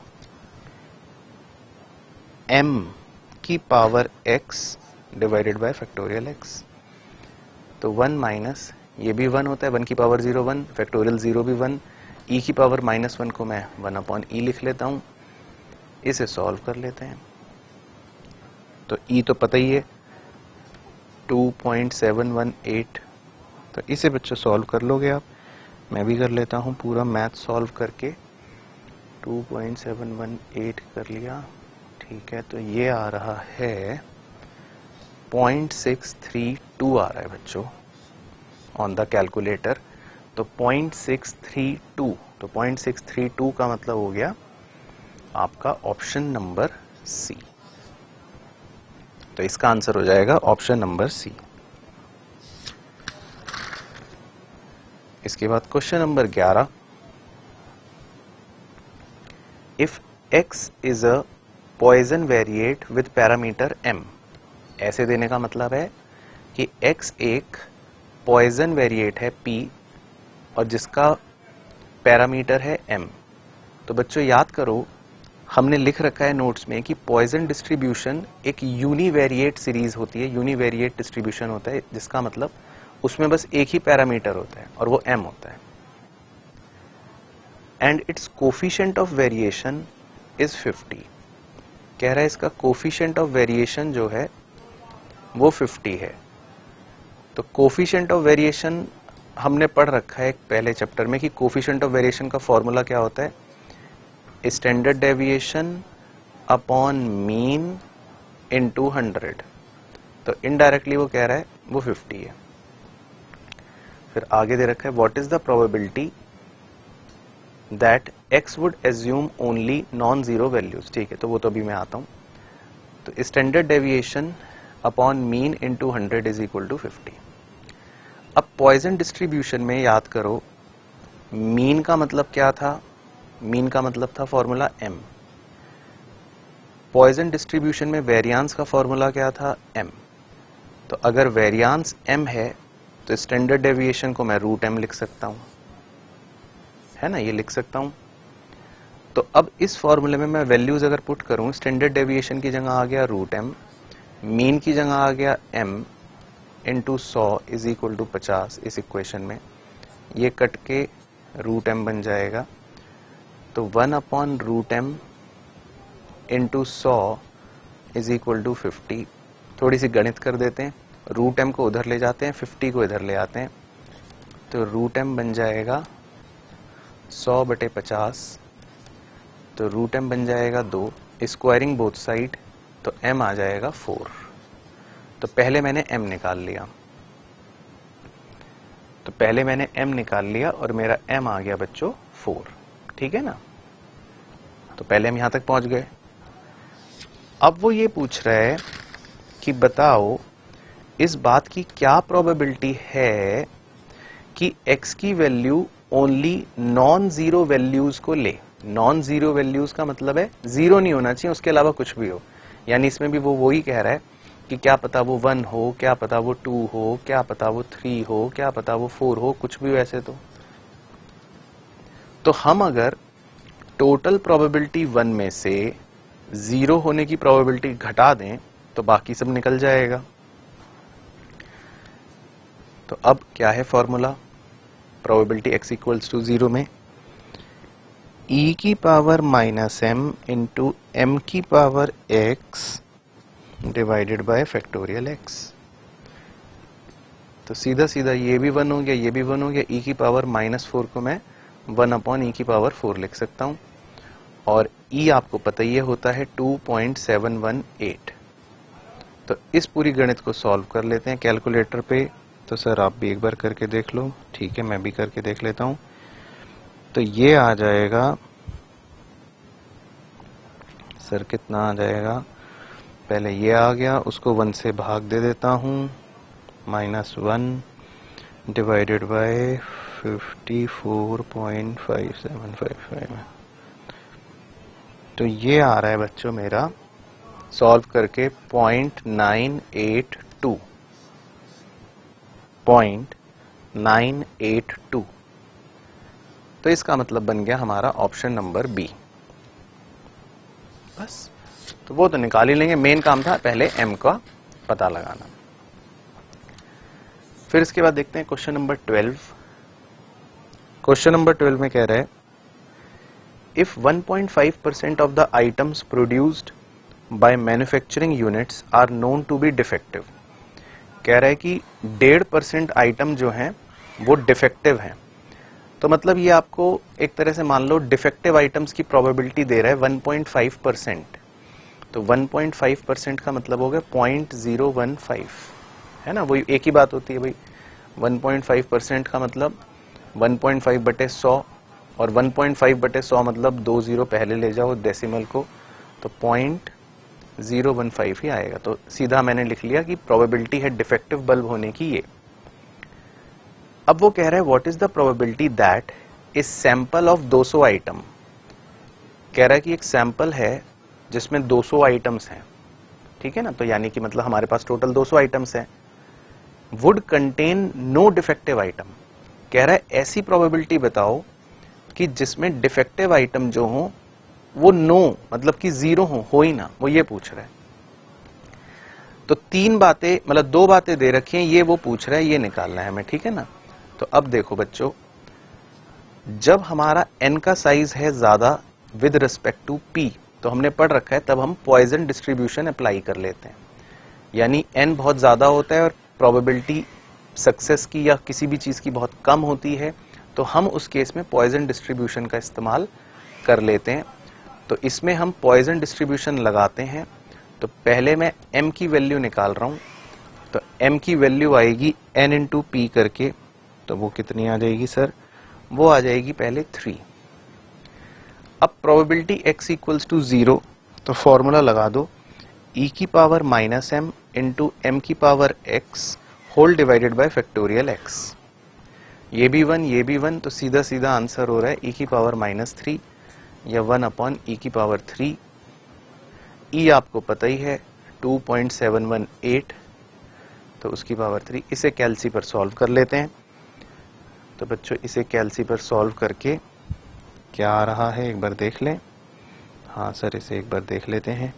m की power x divided by factorial x। तो 1 माइनस, ये भी 1 होता है, 1 की पावर 0 1, फैक्टोरियल 0 भी 1, e की पावर माइनस 1 को मैं 1 अपॉन e लिख लेता हूं। इसे सॉल्व कर लेते हैं। तो e तो पता ही है 2.718, तो इसे बच्चों सॉल्व कर लोगे आप, मैं भी कर लेता हूं पूरा मैथ सॉल्व करके। 2.718 कर लिया, ठीक है। तो ये आ रहा है 0.632 आ रहा है बच्चों ऑन द कैलकुलेटर। तो 0.632, तो 0.632 का मतलब हो गया आपका ऑप्शन नंबर सी। तो इसका आंसर हो जाएगा ऑप्शन नंबर सी। इसके बाद question number 11, if x is a Poisson variate with parameter m। ऐसे देने का मतलब है कि x एक पॉइजन वेरिएट है p और जिसका पैरामीटर है m। तो बच्चों याद करो, हमने लिख रखा है नोट्स में कि पॉइजन डिस्ट्रीब्यूशन एक यूनिवेरिएट सीरीज होती है, यूनिवेरिएट डिस्ट्रीब्यूशन होता है, जिसका मतलब उसमें बस एक ही पैरामीटर होता है और वो m होता है। And it's coefficient of variation is 50। कह रहा है इसका कोफिशिएंट ऑफ वेरिएशन जो है वो 50 है। तो कोफिशिएंट ऑफ वेरिएशन हमने पढ़ रखा है पहले चैप्टर में कि कोफिशिएंट ऑफ वेरिएशन का फॉर्मूला क्या होता है, standard deviation upon mean into 100। तो इनडायरेक्टली वो कह रहा है वो 50 है। फिर आगे दे रखा है what is the probability that x would assume only non zero values. ठीक है, तो वो तो अभी मैं आता हूं। तो standard deviation upon mean into 100 is equal to 50। अब पॉइजन डिस्ट्रीब्यूशन में याद करो, मीन का मतलब क्या था, मीन का मतलब था फॉर्मूला m। पॉइजन डिस्ट्रीब्यूशन में वेरियांस का फॉर्मूला क्या था, m। तो अगर वेरियांस m है तो स्टैंडर्ड डेविएशन को मैं रूट m लिख सकता हूं, है ना, ये लिख सकता हूं। तो अब इस फॉर्मूले में मैं वैल्यूज अगर पुट करूं, स्टैंडर्ड डेविएशन की जगह आ गया रूट m, मीन की जगह आ गया m into 100 is equal to 50। इस इक्वेशन में ये कट के रूट m बन जाएगा। तो 1 upon root m into 100 is equal to 50। थोड़ी सी गणित कर देते हैं, रूट m को उधर ले जाते हैं, 50 को इधर ले आते हैं। तो रूट m बन जाएगा 100/50। तो रूट m बन जाएगा 2, स्क्वायरिंग बोथ साइड, तो m आ जाएगा 4। तो पहले मैंने m निकाल लिया, तो पहले मैंने m निकाल लिया और मेरा m आ गया बच्चों 4। ठीक है ना, तो पहले हम यहां तक पहुंच गए। अब वो ये पूछ रहा है कि बताओ इस बात की क्या प्रोबेबिलिटी है कि x की value only non zero values को ले। नॉन जीरो वैल्यूज का मतलब है जीरो नहीं होना चाहिए, उसके अलावा कुछ भी हो। यानी इसमें भी वो वही कह रहा है कि क्या पता वो 1 हो, क्या पता वो 2 हो, क्या पता वो 3 हो, क्या पता वो 4 हो, कुछ भी हो ऐसे। तो हम अगर टोटल प्रोबेबिलिटी 1 में से 0 होने की प्रोबेबिलिटी घटा दें तो बाकी सब निकल जाएगा। तो अब क्या है formula probability x equals to 0 में, e की power minus m into m की power x divided by factorial x। तो सीधा सीधा ये भी 1 हो गया, ये भी 1 हो गया। e की पावर -4 को मैं 1 अपॉन e की पावर 4 लिख सकता हूं और e आपको पता ही होता है 2.718। तो इस पूरी गणित को सॉल्व कर लेते हैं कैलकुलेटर पे। तो सर आप भी एक बार करके देख लो, ठीक है, मैं भी करके देख लेता हूं। तो ये आ जाएगा सर, कितना आ जाएगा, पहले ये आ गया, उसको 1 से भाग दे देता हूं, -1 डिवाइडेड बाय 54.5755। तो ये आ रहा है बच्चों मेरा सॉल्व करके 0.982। तो इसका मतलब बन गया हमारा ऑप्शन नंबर बी। बस, तो वो तो निकाल ही लेंगे, मेन काम था पहले m का पता लगाना। फिर इसके बाद देखते हैं क्वेश्चन नंबर 12। क्वेश्चन नंबर 12 में कह रहा है if 1.5% of the items produced by manufacturing units are known to be defective। कह रहा है कि 1.5% आइटम जो हैं वो डिफेक्टिव हैं। तो मतलब ये आपको एक तरह से मान लो डिफेक्टिव आइटम्स की प्रोबेबिलिटी दे रहा है 1.5%। तो 1.5% का मतलब हो गया 0.015, है ना, वही एक ही बात होती है भाई। 1.5% का मतलब 1.5/100, और 1.5/100 मतलब 2 जीरो पहले ले जाओ डेसिमल को, तो 0.015 ही आएगा। तो सीधा मैंने लिख लिया कि प्रोबेबिलिटी है डिफेक्टिव बल्ब होने की ये। अब वो कह रहा है what is the probability that is sample of 200 item. कह रहा है कि एक सैंपल है जिसमें 200 आइटम्स हैं, ठीक है ना, तो यानी कि मतलब हमारे पास टोटल 200 आइटम्स हैं। Would contain no defective item. कह रहा है ऐसी प्रोबेबिलिटी बताओ कि जिसमें डिफेक्टिव आइटम जो हो वो नो मतलब कि जीरो हो ही ना, वो ये पूछ रहा है। तो तीन बातें मतलब दो बातें दे रखी हैं, ये वो पूछ रहा है, ये निकालना है हमें, ठीक है ना। तो अब देखो बच्चों, जब हमारा n का साइज है ज्यादा विद रिस्पेक्ट टू p, तो हमने पढ़ रखा है तब हम पॉइजन डिस्ट्रीब्यूशन अप्लाई कर लेते हैं। यानी n बहुत ज्यादा होता है और प्रोबेबिलिटी सक्सेस की या किसी भी चीज की बहुत कम होती है, तो हम उस केस में पॉइजन डिस्ट्रीब्यूशन का इस्तेमाल कर लेते हैं। तो इसमें हम पॉइजन डिस्ट्रीब्यूशन लगाते हैं। तो पहले मैं m की वैल्यू निकाल रहा हूं। तो m की वैल्यू आएगी n इंटू पी करके, तो वो कितनी आ जाएगी सर, वो आ जाएगी पहले 3। अब प्रोबेबिलिटी x इक्वल्स टू 0, तो फॉर्मूला लगा दो e की power minus m into m की power x whole divided by factorial x। ये भी 1 ये भी 1, तो सीधा सीधा आंसर हो रहा है e की पावर -3 या 1/e की पावर 3। e आपको पता ही है 2.718, तो उसकी पावर 3। इसे कैलसी पर सॉल्व कर लेते हैं। तो बच्चों इसे कैलसी पर सॉल्व करके क्या आ रहा है एक बार देख लें। हाँ सर इसे एक बार देख लेते हैं।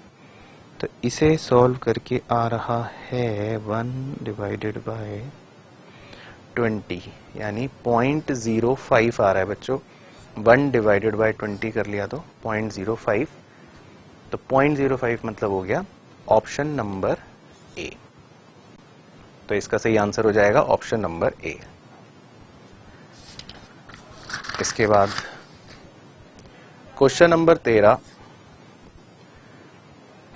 तो इसे सॉल्व करके आ रहा है 1 डिवाइडेड बाय 20, यानी 0.05 आ रहा है बच्चों। 1 डिवाइडेड बाय 20 कर लिया तो 0.05, तो 0.05 मतलब हो गया ऑप्शन नंबर ए। तो इसका सही आंसर हो जाएगा ऑप्शन नंबर ए। इसके बाद question number 13,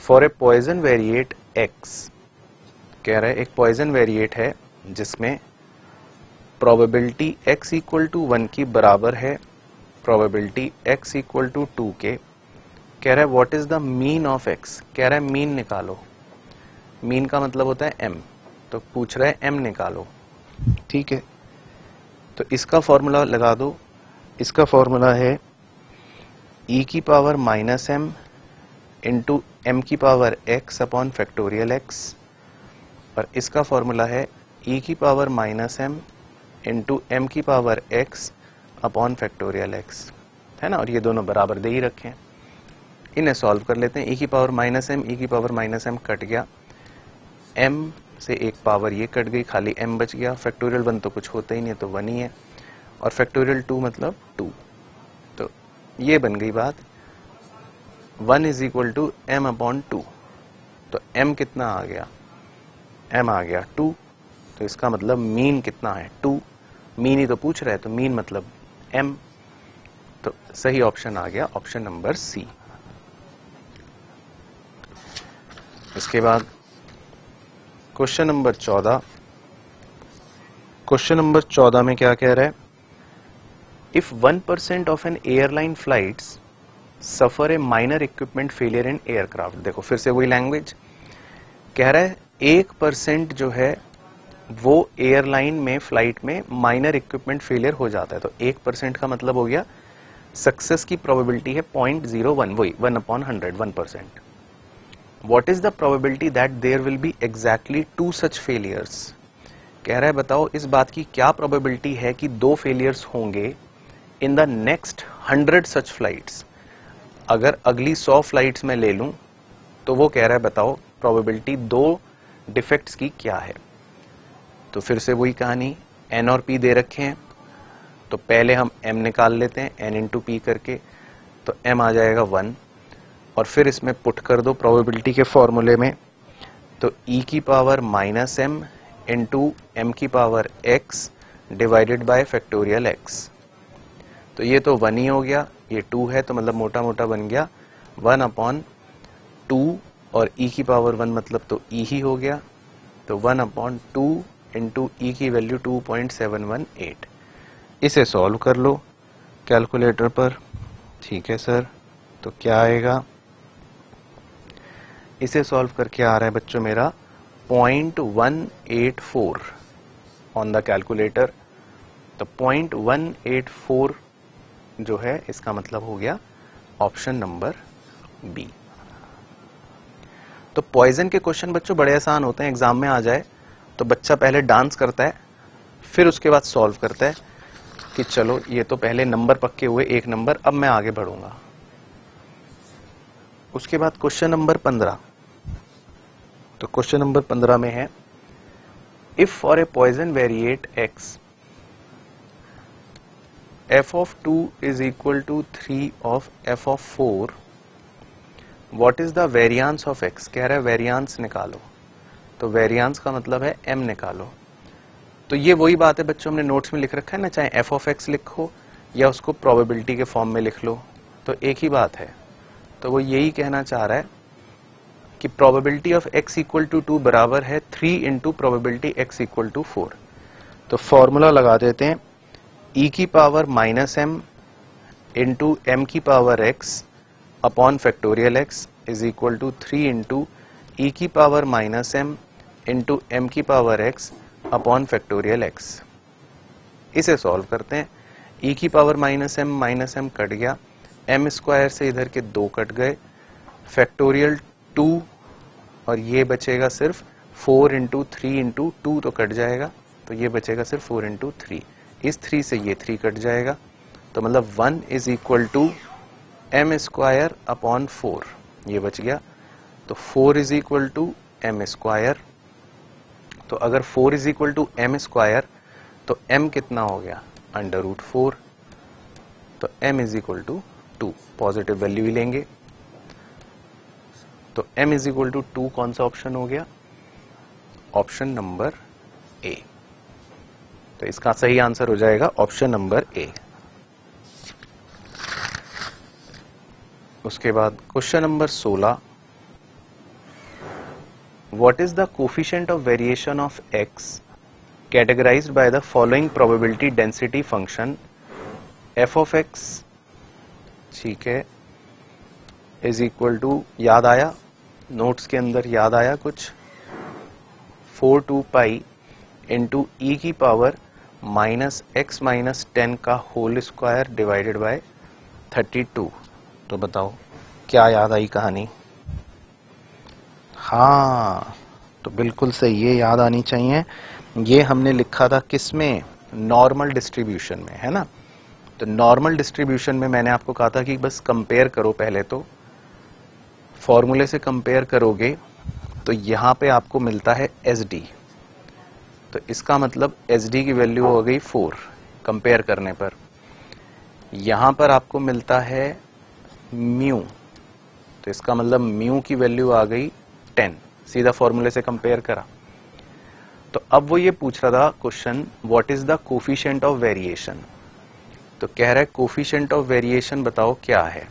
for a Poisson variate X. कह रहा है एक पॉइजन वेरिएट है जिसमें प्रोबेबिलिटी x इक्वल टू 1 की बराबर है प्रोबेबिलिटी x इक्वल टू 2 के। कह रहा है what is the mean of x। कह रहा है मीन निकालो। मीन का मतलब होता है m, तो पूछ रहा है m निकालो, ठीक है। तो इसका फॉर्मूला लगा दो। इसका फॉर्मूला है e की power minus m into m की power x upon factorial x, और इसका फॉर्मूला है e की power minus m into m की power x upon factorial x, है ना। और ये दोनों बराबर दे ही रखे हैं, इन्हें सॉल्व कर लेते हैं। e की पावर माइनस m, e की पावर माइनस m कट गया, m से एक पावर ये कट गई, खाली m बच गया। फैक्टोरियल 1 तो कुछ होता ही नहीं है, तो 1 ही है, और फैक्टोरियल 2 मतलब 2। तो ये बन गई बात, 1 is equal to m upon 2। तो m कितना आ गया, m आ गया 2। तो इसका मतलब मीन कितना है 2। मीन ही तो पूछ रहा है, तो मीन मतलब m। तो सही ऑप्शन आ गया ऑप्शन नंबर सी। इसके बाद क्वेश्चन नंबर 14। क्वेश्चन नंबर 14 में क्या कह रहा है, if 1% of N airline flights suffer A minor equipment failure in aircraft. देखो फिर से वही लैंग्वेज कह रहा है, 1% जो है वो एयरलाइन में फ्लाइट में माइनर इक्विपमेंट फेलियर हो जाता है। तो 1% का मतलब हो गया सक्सेस की प्रोबेबिलिटी है 0.01, वही 1/100, 1%। What is the probability that there will be exactly 2 such failures. कह रहा है बताओ इस बात की क्या प्रोबेबिलिटी है कि 2 फेलियर्स होंगे in the next 100 such flights. अगर अगली 100 फ्लाइट्स में ले लूं तो वो कह रहा है बताओ प्रोबेबिलिटी 2 डिफेक्ट्स की क्या है। तो फिर से वही कहानी, n और p दे रखे हैं, तो पहले हम m निकाल लेते हैं n इंटू पी करके, तो m आ जाएगा 1, और फिर इसमें पुट कर दो प्रोबेबिलिटी के फॉर्मूले में, तो e की power minus m into m की power x divided by factorial x। तो ये तो 1 ही हो गया, ये 2 है तो मतलब मोटा मोटा बन गया 1/2 और e की पावर 1 मतलब तो e ही हो गया, तो 1/2 इंटू ई की वैल्यू 2.718। इसे सॉल्व कर लो कैलकुलेटर पर। ठीक है सर, तो क्या आएगा? इसे सॉल्व करके आ रहा है बच्चों मेरा 0.184 ऑन द कैलकुलेटर। तो 0.184 जो है इसका मतलब हो गया ऑप्शन नंबर बी। तो पॉइजन के क्वेश्चन बच्चों बड़े आसान होते हैं, एग्जाम में आ जाए तो बच्चा पहले डांस करता है, फिर उसके बाद सॉल्व करता है कि चलो ये तो पहले नंबर पक्के हुए, 1 नंबर, अब मैं आगे बढ़ूंगा। उसके बाद क्वेश्चन नंबर 15। तो क्वेश्चन नंबर 15 में है if for a Poisson variate x f of 2 is equal to 3 of f of 4, what is the variance of x? कह रहा है वेरियांस निकालो, तो वेरियांस का मतलब है m निकालो। तो ये वही बात है बच्चों, हमने नोट्स में लिख रखा है ना, चाहे f of x लिखो या उसको प्रोबेबिलिटी के फॉर्म में लिख लो तो एक ही बात है। तो वो यही कहना चाह रहा है कि probability of x equal to 2 बराबर है 3 into probability x equal to 4। तो फॉर्मूला लगा देते हैं, e की power minus m into m की power x upon factorial x is equal to 3 into e की power minus m into m की power x upon factorial x। इसे solve करते हैं, e की पावर माइनस m कट गया, m square से इधर के 2 कट गए, फैक्टोरियल 2 और ये बचेगा सिर्फ 4 इंटू 3 इंटू 2 तो कट जाएगा, तो ये बचेगा सिर्फ 4 इंटू 3। इस 3 से ये 3 कट जाएगा, तो मतलब 1 is equal to m square upon 4, ये बच गया। तो 4 is equal to m square, तो अगर 4 is equal to m square तो m कितना हो गया? √4, तो m is equal to 2, positive value ही लेंगे। तो m इज इक्वल टू 2 कौन सा ऑप्शन हो गया? Option number A. तो इसका सही आंसर हो जाएगा ऑप्शन नंबर ए। उसके बाद question number 16, what is the coefficient of variation of x categorised by the following probability density function f of x, ठीक है, इज इक्वल टू, याद आया नोट्स के अंदर, याद आया कुछ, 4/2 पाई इंटू ई की पावर माइनस x माइनस 10 का होल स्क्वायर डिवाइडेड बाय 32। तो बताओ क्या याद आई कहानी? हाँ, तो बिल्कुल सही, ये याद आनी चाहिए। ये हमने लिखा था किसमें? नॉर्मल डिस्ट्रीब्यूशन में, है ना। तो नॉर्मल डिस्ट्रीब्यूशन में मैंने आपको कहा था कि बस कंपेयर करो, पहले तो फॉर्मूले से कंपेयर करोगे तो यहां पे आपको मिलता है SD, तो इसका मतलब SD की वैल्यू हो गई 4 कंपेयर करने पर। यहां पर आपको मिलता है म्यू, तो इसका मतलब म्यू की वैल्यू आ गई 10, सीधा फॉर्मूले से कंपेयर करा। तो अब वो ये पूछ रहा था question, what is the coefficient of variation. तो कह रहा है कोफिशिएंट ऑफ वेरिएशन बताओ क्या है।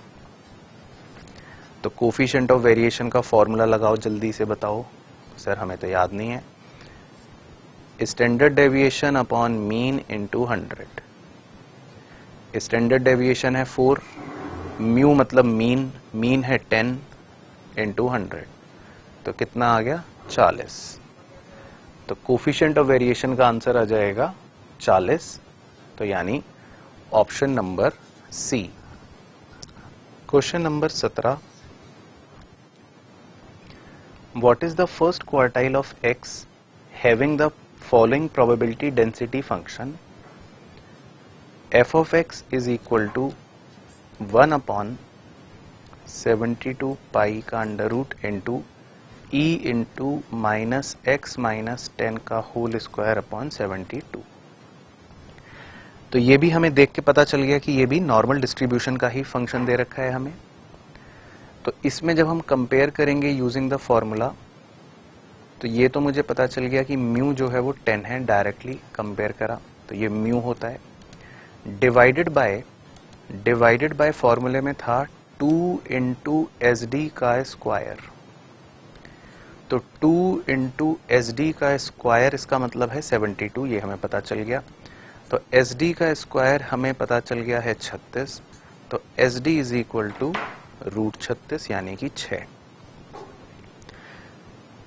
तो कोफिशिएंट ऑफ वेरिएशन का फॉर्मूला लगाओ, जल्दी से बताओ। सर हमें तो याद नहीं है। Standard deviation upon mean into 100। Standard deviation है 4, म्यू मतलब मीन, मीन है 10 इंटू 100, तो कितना आ गया? 40। तो कोफिशिएंट ऑफ वेरिएशन का आंसर आ जाएगा 40, तो यानी option number C. Question number 17, what is the first quartile of x having the following probability density function f of x is equal to 1/72 pi का under root into e into minus x minus 10 का whole square upon 72। तो ये भी हमें देख के पता चल गया कि ये भी नॉर्मल डिस्ट्रीब्यूशन का ही फंक्शन दे रखा है हमें। तो इसमें जब हम कंपेयर करेंगे यूजिंग द फॉर्मूला, तो ये तो मुझे पता चल गया कि म्यू जो है वो 10 है, डायरेक्टली कंपेयर करा तो ये म्यू होता है, डिवाइडेड बाय डिवाइडेड बाय फॉर्मूले में था 2 इंटू एस डी का स्क्वायर। तो 2 इंटू एस डी का स्क्वायर इसका मतलब है 72, ये हमें पता चल गया। तो एस डी का स्क्वायर हमें पता चल गया है 36। तो S D is equal to √36 यानी कि 6।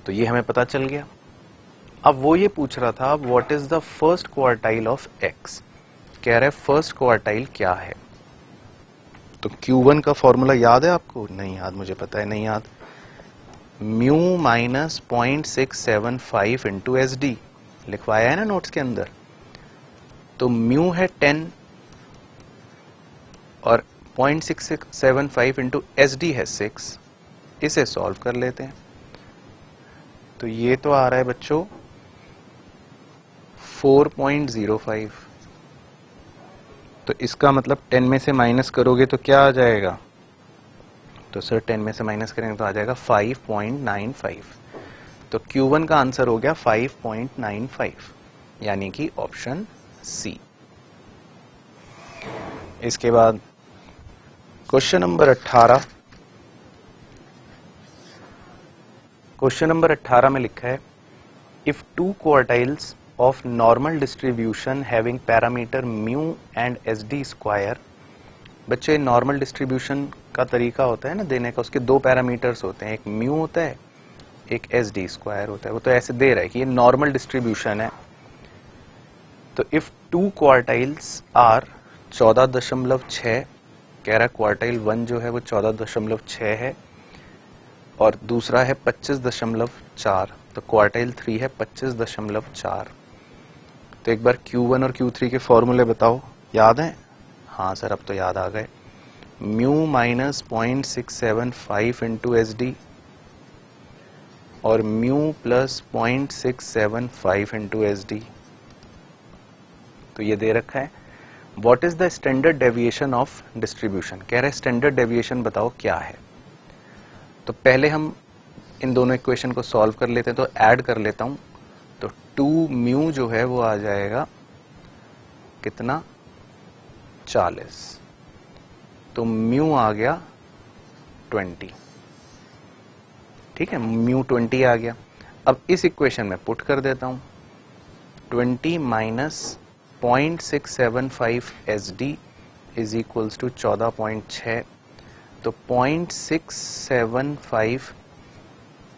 तो ये हमें पता चल गया। अब वो ये पूछ रहा था what is the first quartile of x, कह रहे फर्स्ट क्वार्टाइल क्या है। तो Q1 का फॉर्मूला याद है आपको? नहीं याद, मुझे पता है नहीं याद। Mu minus 0.675 into S D लिखवाया है ना नोट्स के अंदर। तो म्यू है 10 और 0.675 इंटू एस डी है 6। इसे सॉल्व कर लेते हैं। तो ये तो आ रहा है बच्चों 4.05। तो इसका मतलब 10 में से माइनस करोगे तो क्या आ जाएगा? तो सर 10 में से माइनस करेंगे तो आ जाएगा 5.95। तो Q1 का आंसर हो गया 5.95 यानी कि ऑप्शन सी। इसके बाद क्वेश्चन नंबर 18। क्वेश्चन नंबर 18 में लिखा है if 2 quartiles of normal distribution having parameter mu and SD square। बच्चे नॉर्मल डिस्ट्रीब्यूशन का तरीका होता है ना देने का, उसके दो पैरामीटर्स होते हैं, एक म्यू होता है एक SD स्क्वायर होता है। वो तो ऐसे दे रहा है कि ये नॉर्मल डिस्ट्रीब्यूशन है। तो इफ 2 क्वार्टाइल्स आर 14.6, कह रहा है क्वार्टाइल 1 जो है वो 14.6 है और दूसरा है 25.4। तो क्वार्टाइल 3 है 25.4। तो एक बार Q1 और Q3 के फॉर्मूले बताओ, याद हैं? हाँ सर अब तो याद आ गए। Mu minus 0.675 into S D और mu plus 0.675 into S D. तो ये दे रखा है। What is the standard deviation of distribution, कह रहे स्टैंडर्ड डेविएशन बताओ क्या है। तो पहले हम इन दोनों इक्वेशन को सॉल्व कर लेते हैं। तो ऐड कर लेता हूं। तो 2 म्यू जो है वो आ जाएगा कितना? 40। तो म्यू आ गया 20। ठीक है, म्यू 20 आ गया। अब इस इक्वेशन में पुट कर देता हूं। 20 minus 0.675 S D is equals to 14.6। तो 0.675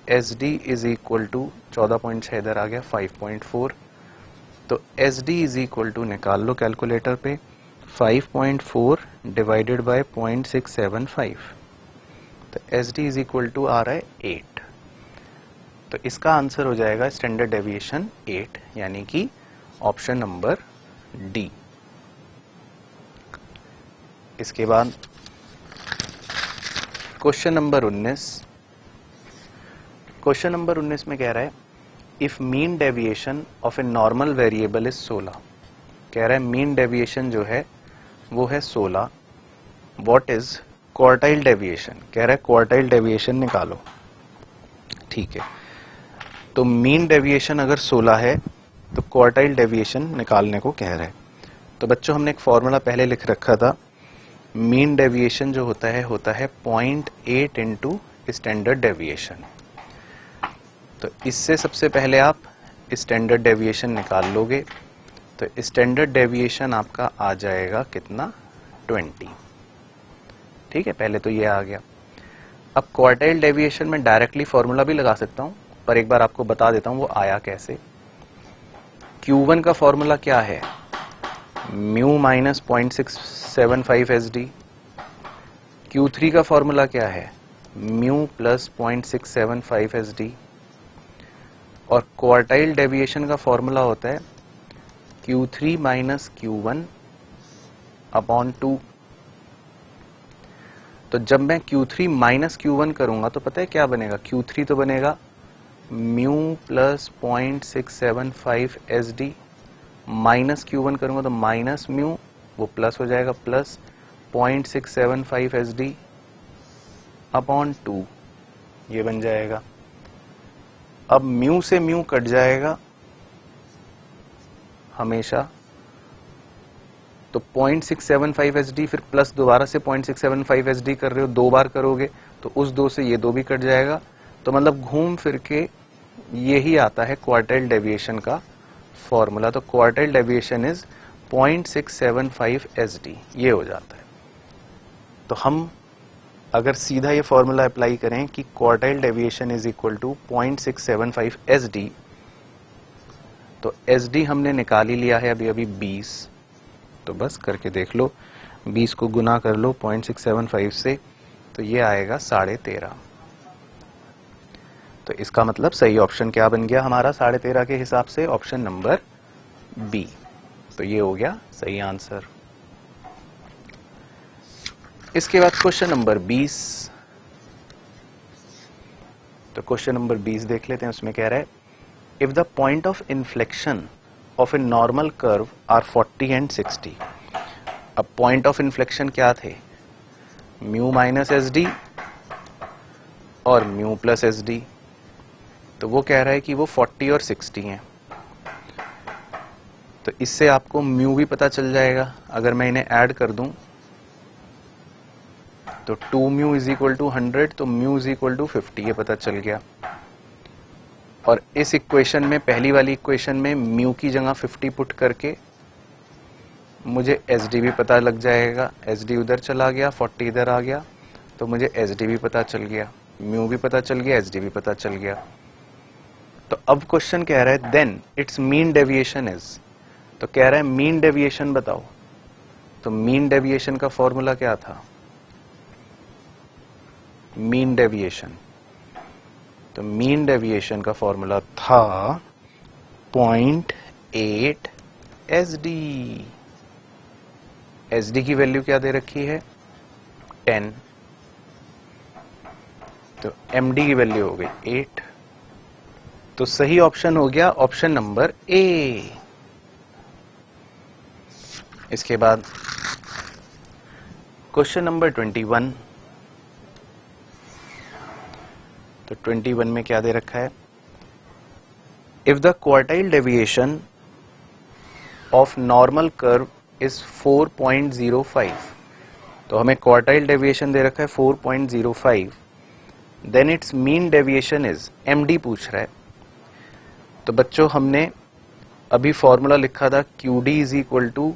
S D is equal to 14.6 इधर आ गया 5.4। तो S D is equal to निकाल लो कैलकुलेटर पे, 5.4 डिवाइडेड बाय 0.675। तो एस डी इज इक्वल टू आ रहा है 8। तो इसका आंसर हो जाएगा स्टैंडर्ड डेविएशन 8 यानी कि ऑप्शन नंबर डी। इसके बाद क्वेश्चन नंबर 19। क्वेश्चन नंबर 19 में कह रहा है if mean deviation of a normal variable is 16। कह रहा है मीन डेविएशन जो है वो है 16। व्हाट इज क्वार्टाइल डेविएशन, कह रहा है क्वार्टाइल डेविएशन निकालो। ठीक है, तो मीन डेविएशन अगर 16 है तो क्वार्टाइल डेविएशन निकालने को कह रहा है। तो बच्चों हमने एक फॉर्मूला पहले लिख रखा था। मीन डेविएशन जो होता है 0.8 इंटू स्टैंडर्ड डेविएशन। तो इससे सबसे पहले आप स्टैंडर्ड डेविएशन निकाल लोगे। तो स्टैंडर्ड डेविएशन आपका आ जाएगा कितना? 20। ठीक है, पहले तो ये आ गया। अब क्वार्टाइल डेविएशन में डायरेक्टली फॉर्मूला भी लगा सकता हूं, पर एक बार आपको बता देता हूं वो आया कैसे। Q1 का फॉर्मूला क्या है? Mu minus 0.675 S D. Q3 का फॉर्मूला क्या है? Mu plus 0.675 S D. और क्वार्टाइल डेविएशन का फॉर्मूला होता है Q3 माइनस Q1 अपॉन 2। तो जब मैं Q3 माइनस Q1 करूंगा तो पता है क्या बनेगा? Q3 तो बनेगा mu plus 0.675 S D, minus Q1 करूंगा तो माइनस म्यू, वो प्लस हो जाएगा प्लस 0.675 एस डी अपॉन 2, ये बन जाएगा। अब म्यू से म्यू कट जाएगा हमेशा, तो 0.675 SD फिर प्लस दोबारा से 0.675 SD कर रहे हो, 2 बार करोगे तो उस 2 से ये 2 भी कट जाएगा। तो मतलब घूम फिर के यही आता है क्वार्टाइल डेविएशन का फॉर्मूला। तो क्वार्टाइल डेविएशन इज 0.675 SD, ये हो जाता है। तो हम अगर सीधा ये फॉर्मूला अप्लाई करें कि quartile deviation is equal to 0.675 SD, तो SD हमने निकाल ही लिया है अभी अभी 20, तो बस करके देख लो, 20 को गुना कर लो 0.675 से, तो ये आएगा 13.5। तो इसका मतलब सही ऑप्शन क्या बन गया हमारा 13.5 के हिसाब से? Option number B. तो ये हो गया सही आंसर। इसके बाद क्वेश्चन नंबर 20। तो क्वेश्चन नंबर 20 देख लेते हैं। उसमें कह रहा है if the point of inflection of a normal curve are 40 and 60। अब पॉइंट ऑफ इन्फ्लेक्शन क्या थे? म्यू माइनस SD और म्यू प्लस SD। तो वो कह रहा है कि वो 40 और 60 हैं। तो इससे आपको म्यू भी पता चल जाएगा। अगर मैं इन्हें ऐड कर दूं तो 2 म्यू इज इक्वल टू 100, तो म्यू इज इक्वल टू 50, ये पता चल गया। और इस इक्वेशन में, पहली वाली इक्वेशन में म्यू की जगह 50 पुट करके मुझे SD भी पता लग जाएगा। SD उधर चला गया, 40 इधर आ गया, तो मुझे SD भी पता चल गया, म्यू भी पता चल गया, SD भी पता चल गया। तो अब क्वेश्चन कह रहा है then its mean deviation is. तो कह रहा है मीन डेविएशन बताओ। तो मीन डेविएशन का फॉर्मूला क्या था? मीन डेविएशन, तो मीन डेविएशन का फॉर्मूला था 0.8 SD। SD की वैल्यू क्या दे रखी है? 10। तो MD की वैल्यू हो गई 8। तो सही ऑप्शन हो गया ऑप्शन नंबर ए। इसके बाद क्वेश्चन नंबर 21। तो 21 में क्या दे रखा है? If the quartile deviation of normal curve is 4.05। तो हमें क्वार्टाइल डेविएशन दे रखा है 4.05, then its mean deviation is, MD पूछ रहा है। तो बच्चों हमने अभी फॉर्मूला लिखा था QD is equal to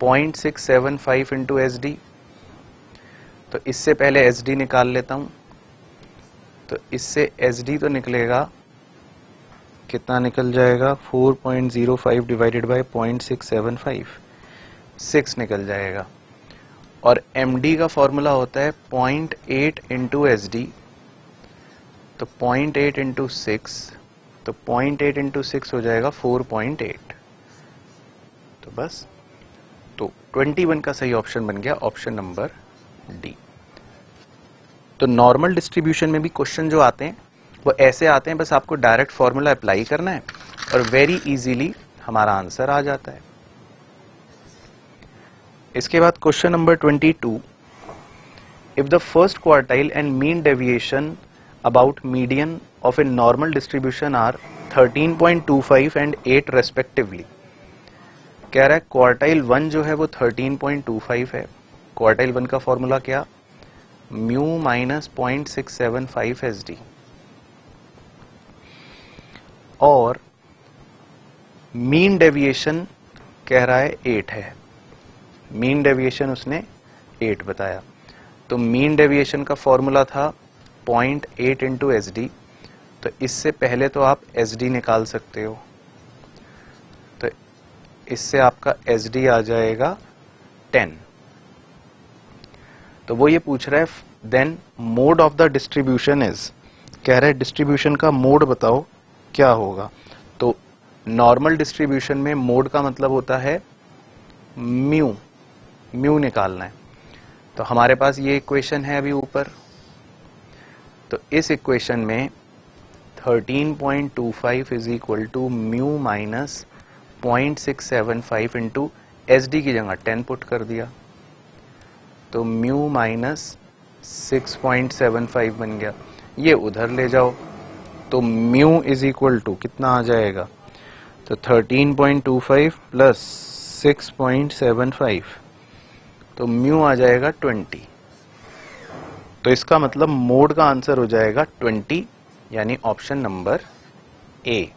0.675 into SD। तो इससे पहले SD निकाल लेता हूं। तो इससे SD तो निकलेगा, कितना निकल जाएगा? 4.05 डिवाइडेड बाय 0.675, 6 निकल जाएगा। और MD का फॉर्मूला होता है 0.8 इंटू SD। तो 0.8 इंटू 6, तो 0.8 इंटू 6 हो जाएगा 4.8। तो बस, तो 21 का सही ऑप्शन बन गया ऑप्शन नंबर डी। तो नॉर्मल डिस्ट्रीब्यूशन में भी क्वेश्चन जो आते हैं वो ऐसे आते हैं, बस आपको डायरेक्ट फॉर्मूला अप्लाई करना है और वेरी इजीली हमारा आंसर आ जाता है। इसके बाद question number 22। If the first quartile and mean deviation about median of a normal distribution are 13.25 and 8 respectively. कह रहा है क्वार्टाइल 1 जो है वो 13.25 है। क्वार्टाइल 1 का फॉर्मूला क्या? Mu minus 0.675 SD। और मीन डेविएशन कह रहा है 8 है। मीन डेविएशन उसने 8 बताया। तो मीन डेविएशन का फॉर्मूला था 0.8 इंटू SD। तो इससे पहले तो आप SD निकाल सकते हो। तो इससे आपका SD आ जाएगा 10। तो वो ये पूछ रहा है then mode of the distribution is. कह रहा है डिस्ट्रीब्यूशन का मोड बताओ क्या होगा। तो नॉर्मल डिस्ट्रीब्यूशन में मोड का मतलब होता है म्यू, म्यू निकालना है। तो हमारे पास ये इक्वेशन है अभी ऊपर। तो इस इक्वेशन में 13.25 is equal to mu minus 0.675 into SD की जगह 10 पुट कर दिया। तो म्यू माइनस 6.75 बन गया। ये उधर ले जाओ तो म्यू इज इक्वल टू कितना आ जाएगा? तो 13.25 प्लस 6.75, तो म्यू आ जाएगा 20। तो इसका मतलब मोड का आंसर हो जाएगा 20, यानी ऑप्शन नंबर ए।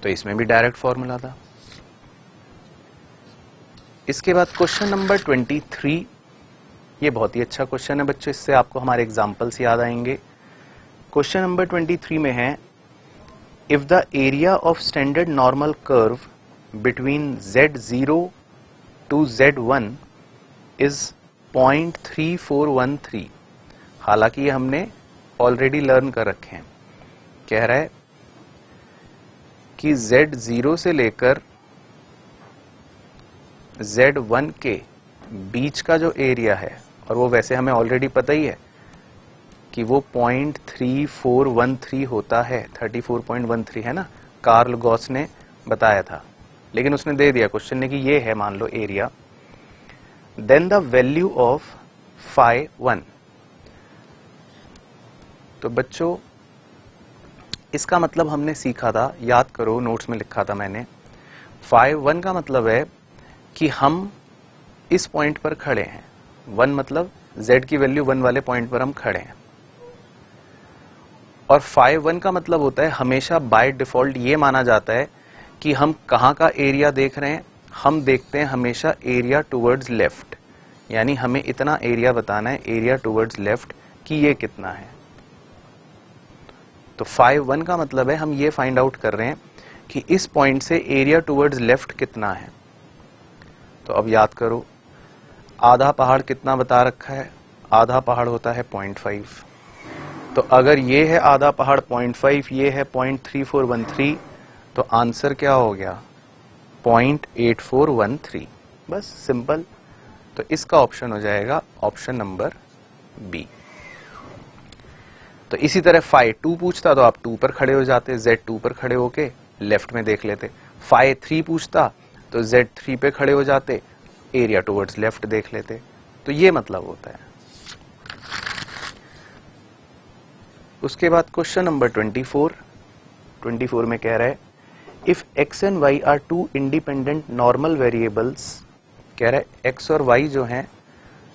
तो इसमें भी डायरेक्ट फॉर्मूला था। इसके बाद क्वेश्चन नंबर 23, ये बहुत ही अच्छा क्वेश्चन है बच्चों, इससे आपको हमारे एग्जाम्पल्स याद आएंगे। क्वेश्चन नंबर 23 में है, if the area of standard normal curve between Z0 to Z1 is 0.3413। हालांकि ये हमने ऑलरेडी लर्न कर रखे हैं। कह रहा है कि Z0 से लेकर Z1 के बीच का जो एरिया है, और वो वैसे हमें ऑलरेडी पता ही है कि वो 0.3413 होता है, 34.13 है ना, कार्ल गॉस ने बताया था, लेकिन उसने दे दिया क्वेश्चन ने कि ये है मान लो area. Then the value of phi 1। तो बच्चों इसका मतलब हमने सीखा था, याद करो नोट्स में लिखा था मैंने। phi 1 का मतलब है कि हम इस पॉइंट पर खड़े हैं। 1 मतलब z की वैल्यू 1 वाले पॉइंट पर हम खड़े हैं। और phi 1 का मतलब होता है, हमेशा बाय डिफॉल्ट ये माना जाता है कि हम कहाँ का एरिया देख रहे हैं। हम देखते हैं हमेशा एरिया टुवर्ड्स लेफ्ट, यानी हमें इतना एरिया बताना है एरिया टुवर्ड्स लेफ्ट कि ये कितना है। तो phi 1 का मतलब है हम ये फाइंड आउट कर रहे हैं कि इस पॉइंट से एरिया टुवर्ड्स लेफ्ट कितना है। तो अब याद करो, आधा पहाड़ कितना बता रखा है, आधा पहाड़ होता है 0.5। तो अगर ये है आधा पहाड़ 0.5, ये है 0.3413, तो आंसर क्या हो गया 0.8413। बस सिंपल। तो इसका ऑप्शन हो जाएगा ऑप्शन नंबर बी। तो इसी तरह phi 2 पूछता तो आप 2 पर खड़े हो जाते, Z2 पर खड़े होके लेफ्ट में देख लेते। phi 3 पूछता तो Z3 पे खड़े हो जाते, एरिया टुवर्ड्स लेफ्ट देख लेते। तो ये मतलब होता है। उसके बाद क्वेश्चन नंबर 24 में कह रहा है, if x and y are two independent normal variables. कह रहा है x और y जो हैं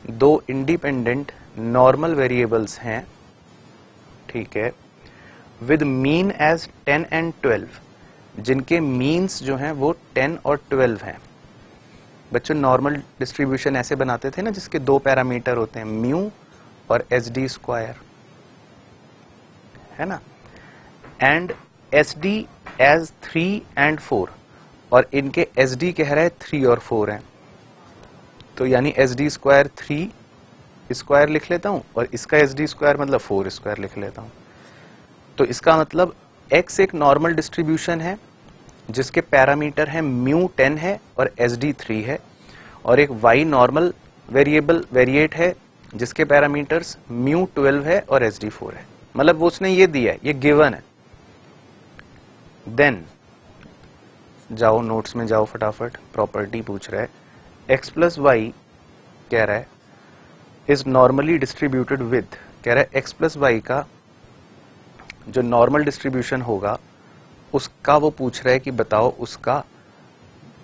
दो इंडिपेंडेंट नॉर्मल वेरिएबल्स हैं, ठीक है, विद मीन एज 10 एंड 12, जिनके मीन्स जो हैं वो 10 और 12 हैं। बच्चों नॉर्मल डिस्ट्रीब्यूशन ऐसे बनाते थे ना, जिसके दो पैरामीटर होते हैं, म्यू और एस डी स्क्वायर, है ना, and S D as 3 and 4, और इनके एस डी कह रहा है 3 और 4 हैं। तो यानी एस डी स्क्वायर 3 स्क्वायर लिख लेता हूं, और इसका एस डी स्क्वायर मतलब 4 स्क्वायर लिख लेता हूं। तो इसका मतलब x एक नॉर्मल डिस्ट्रीब्यूशन है जिसके पैरामीटर है म्यू 10 है और एस डी 3 है, और एक y नॉर्मल वेरिएबल वेरिएट है जिसके पैरामीटर्स म्यू 12 है और एस डी 4 है। मतलब वो उसने ये दिया है, ये गिवन है। देन जाओ नोट्स में जाओ फटाफट, प्रॉपर्टी पूछ रहा है, x प्लस वाई कह रहा है इज नॉर्मली डिस्ट्रीब्यूटेड विद। कह रहा है x प्लस वाई का जो नॉर्मल डिस्ट्रीब्यूशन होगा उसका वो पूछ रहा है कि बताओ उसका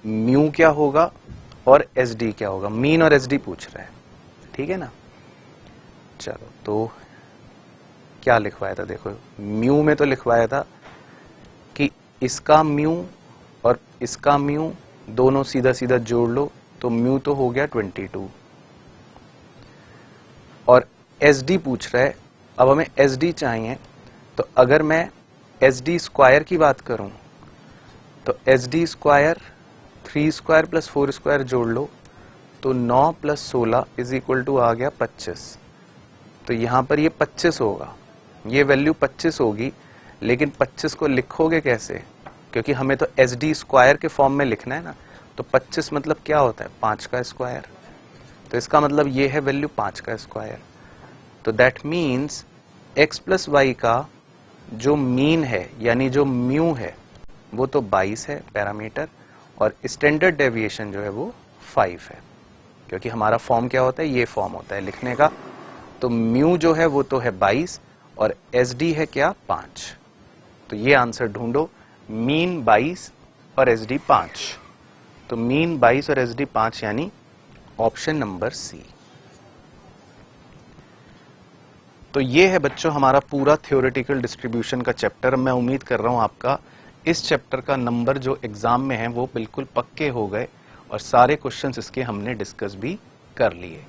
म्यू क्या होगा और एस डी क्या होगा। मीन और एस डी पूछ रहा है, ठीक है ना। चलो तो क्या लिखवाया था, देखो म्यू में तो लिखवाया था कि इसका म्यू और इसका म्यू दोनों सीधा सीधा जोड़ लो तो म्यू तो हो गया 22, और एस डी पूछ रहा है। अब हमें एस डी चाहिए, तो अगर मैं एस डी स्क्वायर की बात करूं तो S D square 3 square plus 4 square जोड़ लो तो 9 प्लस 16 इज इक्वल टू आ गया 25। तो यहां पर ये 25 होगा, ये वैल्यू 25 होगी, लेकिन 25 को लिखोगे कैसे, क्योंकि हमें तो एस डी स्क्वायर के फॉर्म में लिखना है ना। तो 25 मतलब क्या होता है 5 का स्क्वायर, तो इसका मतलब ये है वैल्यू 5 का स्क्वायर। तो that means x plus y का जो मीन है यानी जो म्यू है वो तो 22 है पैरामीटर, और स्टैंडर्ड डेविएशन जो है वो 5 है, क्योंकि हमारा फॉर्म क्या होता है, ये फॉर्म होता है लिखने का। तो म्यू जो है वो तो है 22 और एस डी है क्या 5। तो ये आंसर ढूंढो, मीन 22 और एस डी 5। तो मीन 22 और एसडी 5 यानी ऑप्शन नंबर सी। तो ये है बच्चों हमारा पूरा थ्योरेटिकल डिस्ट्रीब्यूशन का चैप्टर। मैं उम्मीद कर रहा हूं आपका इस चैप्टर का नंबर जो एग्जाम में है वो बिल्कुल पक्के हो गए और सारे क्वेश्चंस इसके हमने डिस्कस भी कर लिए।